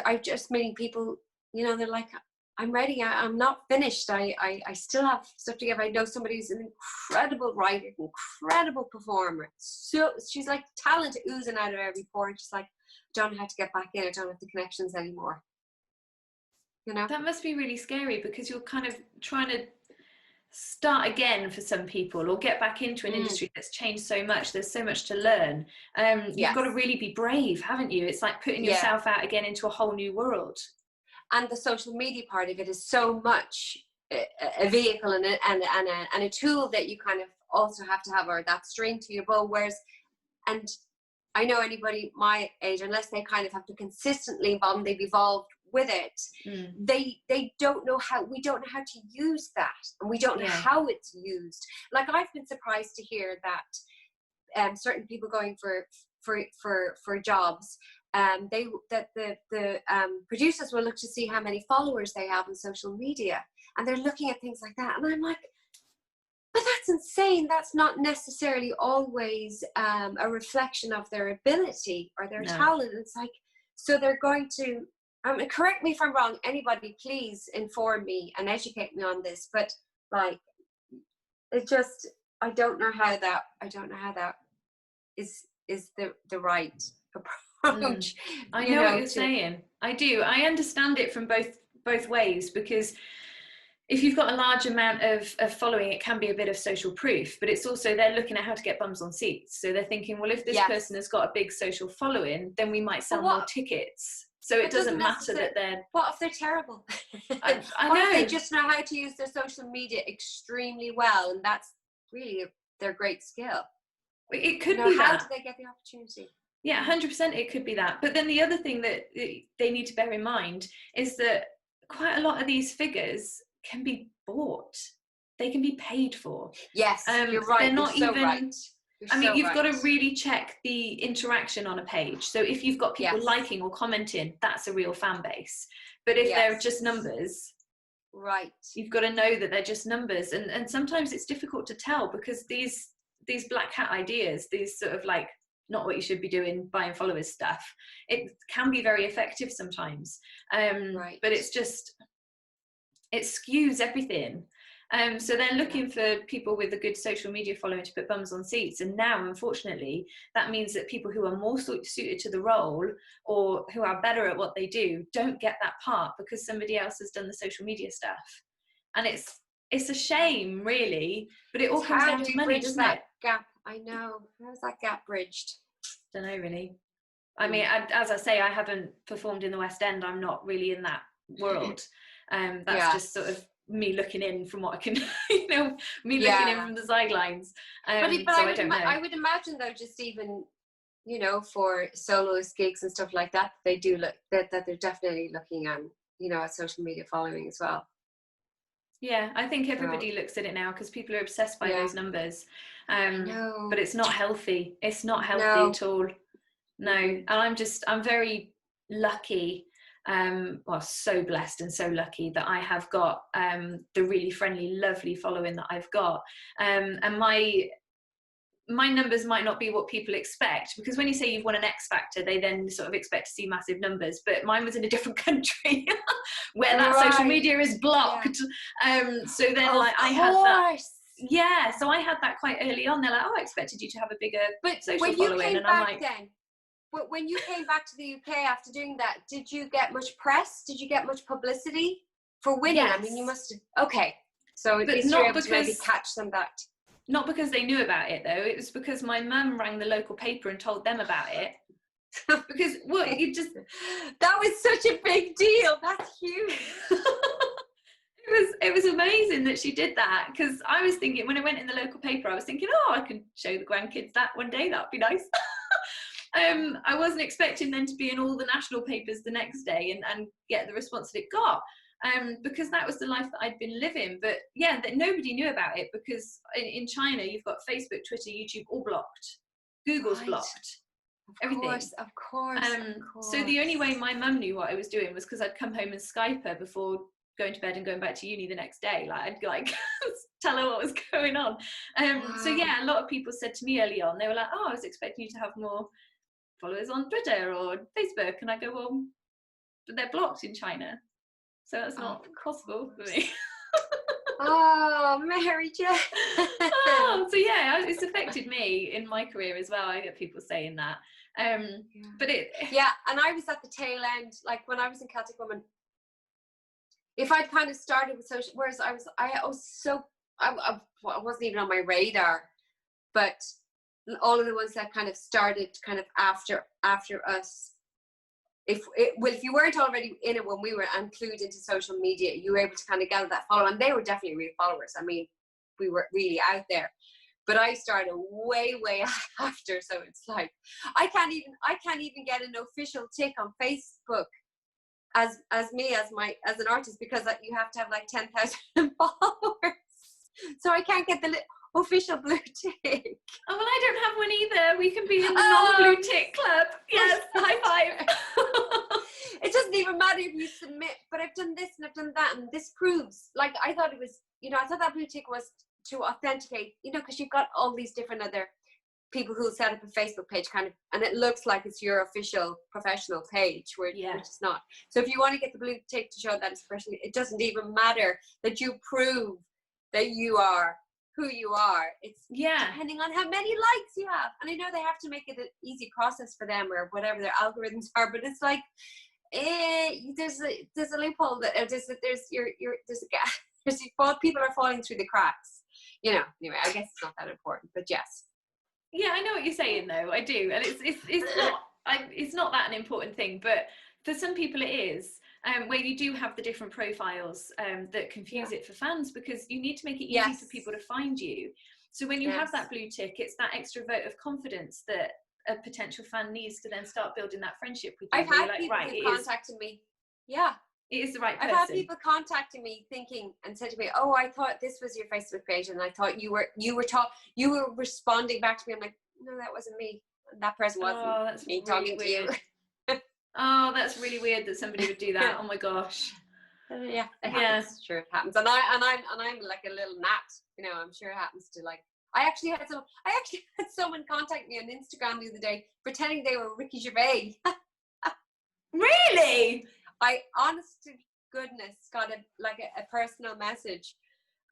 I'm just meeting people, you know, they're like, I'm ready. I'm not finished. I still have stuff to give. I know somebody who's an incredible writer, incredible performer. So she's like talent oozing out of every pore. And she's like, I don't know how to get back in. I don't have the connections anymore. You know? That must be really scary, because you're kind of trying to start again for some people, or get back into an industry that's changed so much. There's so much to learn. You've got to really be brave, haven't you? It's like putting yourself out again into a whole new world. And the social media part of it is so much a vehicle and a tool that you kind of also have to have, or that string to your bow. Whereas, and I know anybody my age, unless they kind of have to consistently evolve, and they've evolved with it, they don't know how. We don't know how to use that, and we don't know how it's used. Like, I've been surprised to hear that certain people going for jobs, the producers will look to see how many followers they have on social media, and they're looking at things like that, and I'm like, but that's insane. That's not necessarily always a reflection of their ability or their talent. It's like, so they're going to correct me if I'm wrong, anybody, please inform me and educate me on this, but like, it just, I don't know how that is the right approach. I know what you're saying. I do. I understand it from both ways, because if you've got a large amount of following, it can be a bit of social proof, but it's also, they're looking at how to get bums on seats. So they're thinking, well, if this person has got a big social following, then we might sell more tickets. So it doesn't matter that they're... What if they're terrible? I know. What if they just know how to use their social media extremely well, and that's really their great skill? It could be that. How do they get the opportunity? Yeah, 100% it could be that. But then the other thing that they need to bear in mind is that quite a lot of these figures can be bought. They can be paid for. Yes, you're right. They're not you're even... so right. I mean, you've got to really check the interaction on a page. So if you've got people liking or commenting, that's a real fan base. But if they're just numbers, right, you've got to know that they're just numbers. And sometimes it's difficult to tell, because these black hat ideas, these sort of like, not what you should be doing, buying followers stuff, it can be very effective sometimes. But it's just, it skews everything. So they're looking for people with a good social media following to put bums on seats. And now, unfortunately, that means that people who are more suited to the role or who are better at what they do don't get that part because somebody else has done the social media stuff. And it's a shame, really, but it all comes down to money, doesn't it? Gap. I know. How's that gap bridged? Don't know, really. I mean, as I say, I haven't performed in the West End. I'm not really in that world. That's just sort of me looking in from what I can, looking in from the sidelines. But so I don't know. I would imagine, though, just even, for soloist gigs and stuff like that, they do look that they're definitely looking at, at social media following as well. Yeah, I think everybody looks at it now because people are obsessed by those numbers. But it's not healthy. It's not healthy at all. No, and I'm very lucky, so blessed and so lucky that I have got the really friendly, lovely following that I've got. And my numbers might not be what people expect, because when you say you've won an X Factor, they then sort of expect to see massive numbers, but mine was in a different country where that social media is blocked. So then I had that. Yeah, so I had that quite early on. They're like, I expected you to have a bigger social following. And I'm like, but when you came back to the UK after doing that, did you get much press? Did you get much publicity for winning? Yes. I mean, you must have. Okay, so at least you're able to maybe catch them that. Not because they knew about it, though. It was because my mum rang the local paper and told them about it. Because that was such a big deal. That's huge. It was amazing that she did that, because I was thinking, when I went in the local paper, I was thinking, I can show the grandkids that one day. That'd be nice. I wasn't expecting them to be in all the national papers the next day and get the response that it got, because that was the life that I'd been living. But that nobody knew about it, because in China you've got Facebook, Twitter, YouTube all blocked. Google's blocked. Everything. Of course. So the only way my mum knew what I was doing was because I'd come home and Skype her before going to bed and going back to uni the next day. I'd tell her what was going on. So a lot of people said to me early on, they were like, I was expecting you to have more followers on Twitter or Facebook, and I go, well, but they're blocked in China, so that's not possible for me. Oh, Mary-Jess. So it's affected me in my career as well. I get people saying that, but and I was at the tail end, like when I was in Celtic Woman. If I'd kind of started with social, whereas I wasn't even on my radar, but all of the ones that kind of started kind of after us, if you weren't already in it when we were included into social media, you were able to kind of gather that follow, and they were definitely real followers. I mean, we were really out there, but I started way after, so it's like I can't even get an official tick on Facebook as an artist, because you have to have like 10,000 followers, so I can't get the official blue tick. Oh, well, I don't have one either. We can be in the non-blue tick club. Yes, high five. It doesn't even matter if you submit, but I've done this and I've done that, and this proves, like, I thought it was, I thought that blue tick was to authenticate, because you've got all these different other people who set up a Facebook page kind of, and it looks like it's your official professional page, which it's not. So if you want to get the blue tick to show that it's professional, it doesn't even matter that you prove that you are who you are. It's depending on how many likes you have. And I know they have to make it an easy process for them, or whatever their algorithms are, but it's like there's a loophole, that there's a gap. People are falling through the cracks. Anyway, I guess it's not that important, but yes. Yeah, I know what you're saying, though. I do, and it's not that an important thing, but for some people it is. Where you do have the different profiles that confuse it for fans, because you need to make it easy for people to find you. So when you have that blue tick, it's that extra vote of confidence that a potential fan needs to then start building that friendship with you. I've had people contacting me. Yeah. It is the right person. I've had people contacting me thinking and said to me, "Oh, I thought this was your Facebook page, and I thought you were responding back to me." I'm like, "No, that wasn't me. That person wasn't." Oh, that's me really talking weird. to you. Oh, that's really weird that somebody would do that. Oh my gosh. It happens. Sure, it happens. And I'm like a little gnat. I'm sure it happens to, like, I actually had someone contact me on Instagram the other day pretending they were Ricky Gervais. Really? I, honest to goodness, got a personal message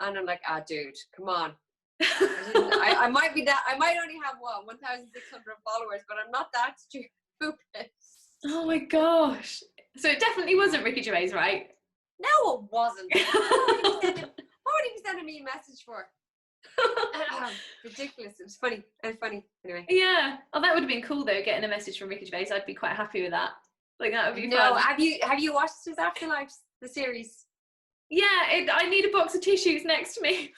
And I'm like, dude, come on. I might be that. I might only have 1,600 followers, but I'm not that stupid. Oh my gosh! So it definitely wasn't Ricky Gervais, right? No, it wasn't. What would he be sending me a message for? Ridiculous. It was funny. Anyway. Yeah. Oh, that would have been cool though. Getting a message from Ricky Gervais, I'd be quite happy with that. Like that would be fun. No, have you watched his Afterlife, the series? Yeah, I need a box of tissues next to me.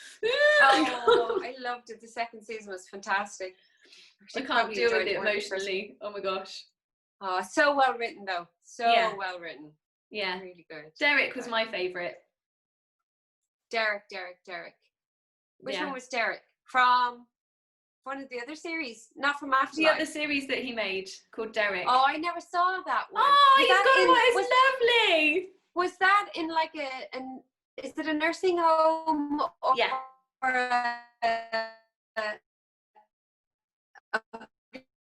Oh, I loved it. The second season was fantastic. I can't deal with it emotionally. Oh my gosh. Oh, so well written though. So well written. Yeah. Really good. Derek was my favourite. Derek. Which one was Derek? From one of the other series, not from Afterlife. The other series that he made called Derek. Oh, I never saw that one. Oh, you've got to watch. It's lovely. Was that in like is it a nursing home? Or yeah.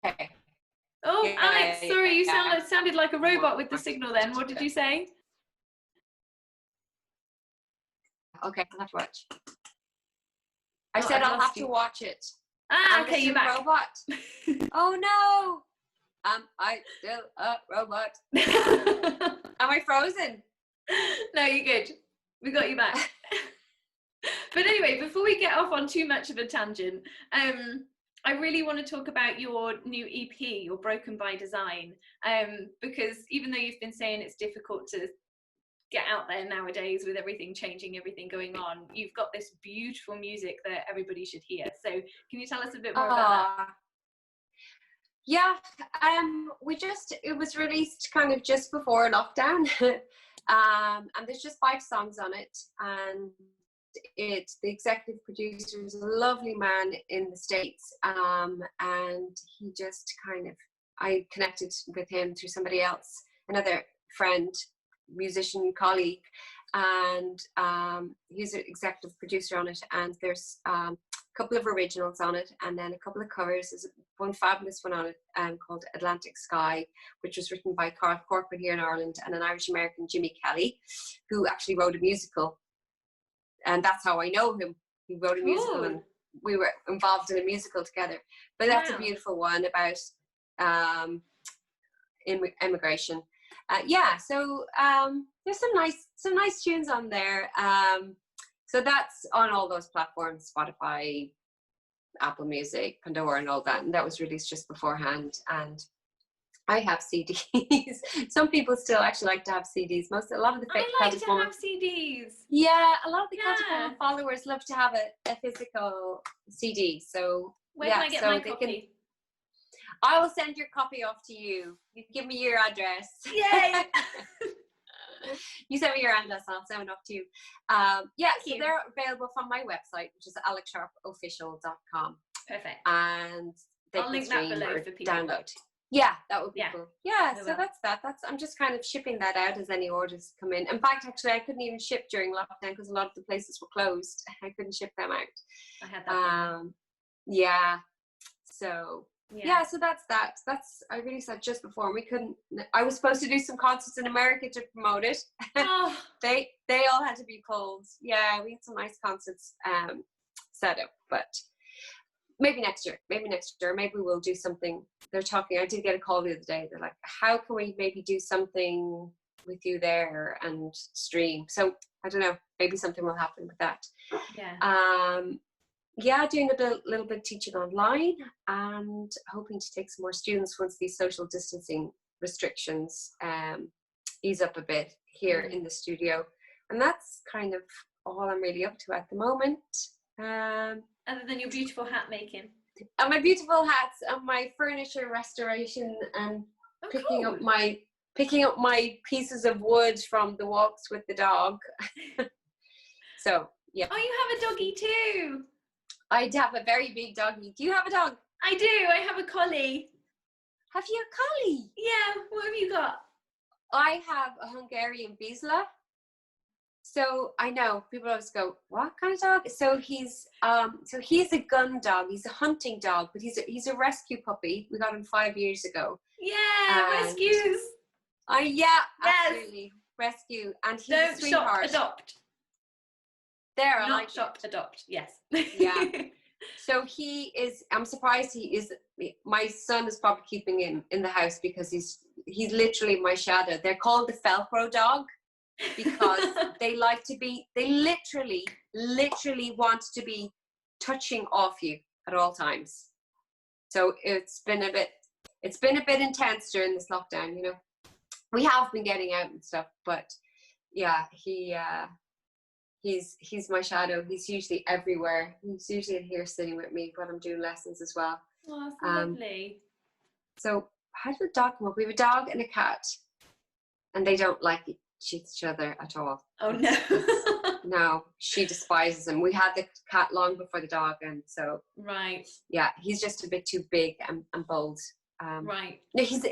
Okay. Oh, yeah, Alex, sorry, you sounded like a robot with the signal then. What did you say? Okay, I'll have to watch. I said I'll have to watch it. Okay, you're back. Robot. Oh no! Am I still a robot? Am I frozen? No, you're good. We got you back. But anyway, before we get off on too much of a tangent, I really want to talk about your new EP, your Broken by Design, because even though you've been saying it's difficult to get out there nowadays with everything changing, everything going on, you've got this beautiful music that everybody should hear. So can you tell us a bit more about that? Yeah, it was released kind of just before lockdown. And there's just 5 songs on it, and the executive producer is a lovely man in the States, and he just I connected with him through somebody else, another friend, musician colleague, and he's an executive producer on it, and there's a couple of originals on it, and then a couple of covers. There's one fabulous one on it called Atlantic Sky, which was written by Carl Corcoran here in Ireland, and an Irish-American, Jimmy Kelly, who actually wrote a musical, and that's how I know him. He wrote a musical, and we were involved in a musical together. But that's a beautiful one about immigration. So there's some nice tunes on there. So that's on all those platforms, Spotify, Apple Music, Pandora, and all that. And that was released just beforehand. And I have CDs. Some people still actually like to have CDs. A lot of the Celtic Woman have CDs. Yeah, a lot of the Celtic Woman followers love to have a physical CD. So where can I get my copy? I will send your copy off to you. You give me your address. Yay! You send me your address and I'll send it off to you. So they're available from my website, which is alexsharpeofficial.com. Perfect. And I'll link that below for people. Download. Yeah, that would be cool. Yeah, so that's that. I'm just kind of shipping that out as any orders come in. In fact, actually, I couldn't even ship during lockdown because a lot of the places were closed. I couldn't ship them out. I had that. Yeah. So. Yeah, so that's I really said just before I was supposed to do some concerts in America to promote it. Oh. They all had to be pulled. Yeah, we had some nice concerts set up, but maybe next year, maybe we'll do something. They're talking, I did get a call the other day, they're like, how can we maybe do something with you there and stream? So I don't know, maybe something will happen with that. Doing a little bit of teaching online and hoping to take some more students once these social distancing restrictions ease up a bit here in the studio. And that's kind of all I'm really up to at the moment. Other than your beautiful hat making. And my beautiful hats and my furniture restoration and picking up my pieces of wood from the walks with the dog. So, yeah. Oh, you have a doggy too. I have a very big doggy. Do you have a dog? I do. I have a collie. Have you a collie? Yeah. What have you got? I have a Hungarian Vizsla. So I know people always go, "What kind of dog?" So he's a gun dog. He's a hunting dog, but he's a rescue puppy. We got him 5 years ago. Yeah, rescues. Absolutely rescue. And he's a sweetheart. Don't shop, adopt. There, I Not like shop, adopt. Yes. Yeah. So I'm surprised my son is probably keeping him in the house because he's literally my shadow. They're called the Velcro dog because they literally want to be touching off you at all times. So it's been a bit intense during this lockdown, you know. We have been getting out and stuff, but yeah, he's my shadow. He's usually everywhere. He's usually in here sitting with me when I'm doing lessons as well. Oh, that's lovely. So how did the dog come up? We have a dog and a cat, and they don't like each other at all. Oh no. No, she despises him. We had the cat long before the dog, and so right. Yeah, he's just a bit too big and bold. Right. No, he's a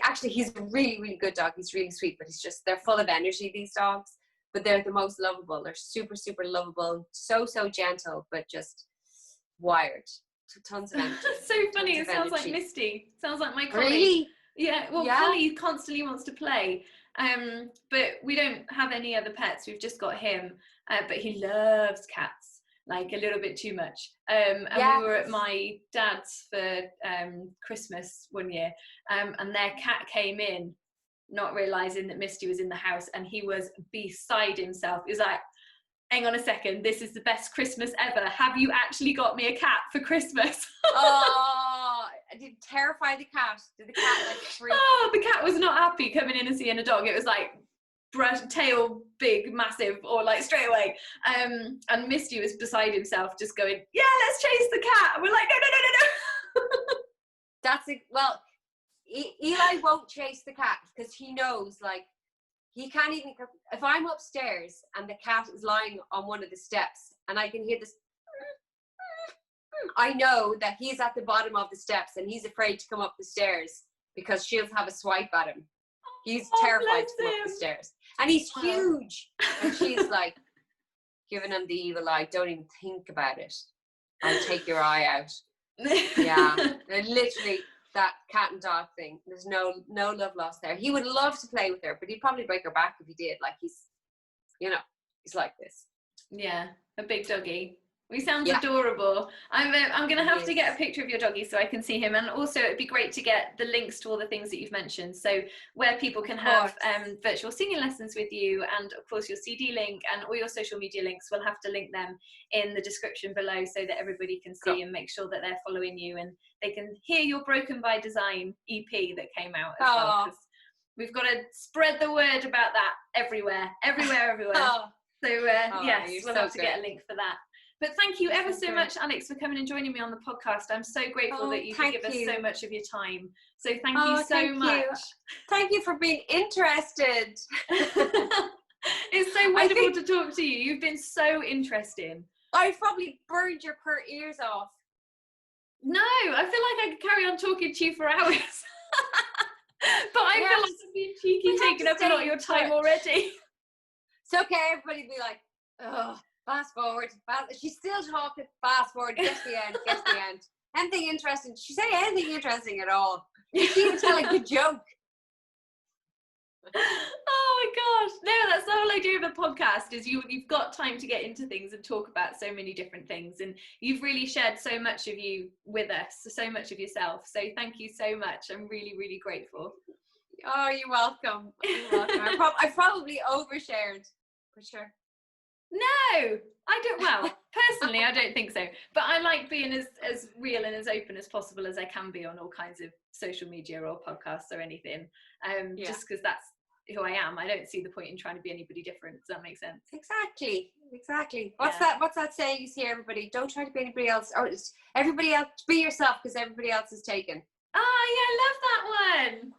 really, really good dog. He's really sweet, but they're full of energy, these dogs. But they're the most lovable. They're super, super lovable. So gentle, but just wired. Tons of energy. So funny. It sounds like Misty. Sounds like my colleague. Really? Yeah. Well, Polly constantly wants to play. But we don't have any other pets. We've just got him. But he loves cats, like a little bit too much. And we were at my dad's for Christmas one year, and their cat came in, not realizing that Misty was in the house, and he was beside himself. He was like, hang on a second, this is the best Christmas ever. Have you actually got me a cat for Christmas? Oh, did it terrify the cat? Did the cat like freak? Oh, the cat was not happy coming in and seeing a dog. It was like tail big, massive, or like straight away. And Misty was beside himself, just going, yeah, let's chase the cat. And we're like, no. That's it. Well, Eli won't chase the cat because he knows, like, he can't even, if I'm upstairs and the cat is lying on one of the steps and I can hear this, I know that he's at the bottom of the steps and he's afraid to come up the stairs because she'll have a swipe at him. He's terrified to come up the stairs. And he's huge. And she's like, giving him the evil eye, don't even think about it. I'll take your eye out. Yeah. They're literally, that cat and dog thing, there's no love lost there. He would love to play with her, but he'd probably break her back if he did. Like, he's like this. Yeah, a big doggy. He sounds adorable. I'm going to have to get a picture of your doggy so I can see him, and also it'd be great to get the links to all the things that you've mentioned, so where people can have virtual singing lessons with you, and of course your CD link and all your social media links. We'll have to link them in the description below so that everybody can see and make sure that they're following you and they can hear your Broken by Design EP that came out as well, because we've got to spread the word about that everywhere. So yes, we'll have to get a link for that. But thank you ever so much, Alex, for coming and joining me on the podcast. I'm so grateful that you could give us so much of your time. So thank you so much. Thank you for being interested. It's so wonderful to talk to you. You've been so interesting. I've probably burned your poor ears off. No, I feel like I could carry on talking to you for hours. But I feel like I'm being cheeky, taking up a lot of your time already. It's okay, everybody be like, oh. Fast forward. She's still talking. Fast forward. Get to the end. Anything interesting? She say anything interesting at all. She even tell a good joke. Oh my gosh. No, that's the whole idea of a podcast, is you've got time to get into things and talk about so many different things. And you've really shared so much of you with us, so much of yourself. So thank you so much. I'm really, really grateful. Oh, you're welcome. I probably overshared, for sure. No, I don't. Well, personally, I don't think so. But I like being as real and as open as possible as I can be on all kinds of social media or podcasts or anything. Just because that's who I am. I don't see the point in trying to be anybody different. Does that make sense? Exactly. What's that saying you see, everybody? Don't try to be anybody else. Or everybody else, be yourself, because everybody else is taken. Oh, yeah, I love that one.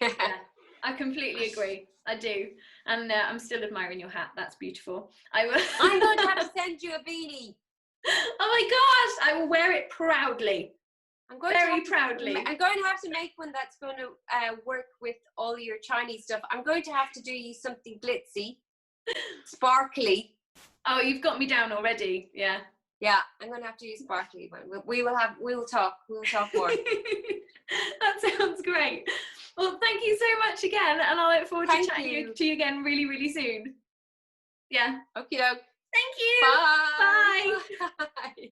Yeah, I completely agree. I do. And I'm still admiring your hat. That's beautiful. I'm going to have to send you a beanie. Oh my gosh, I will wear it proudly. Very proudly. I'm going to have to make one that's going to work with all your Chinese stuff. I'm going to have to do you something glitzy, sparkly. Oh, you've got me down already. Yeah. Yeah, I'm going to have to use sparkly. We will talk more. That sounds great. Well, thank you so much again, and I look forward to chatting to you again really, really soon. Yeah. Okie doke. Thank you. Bye. Bye. Bye.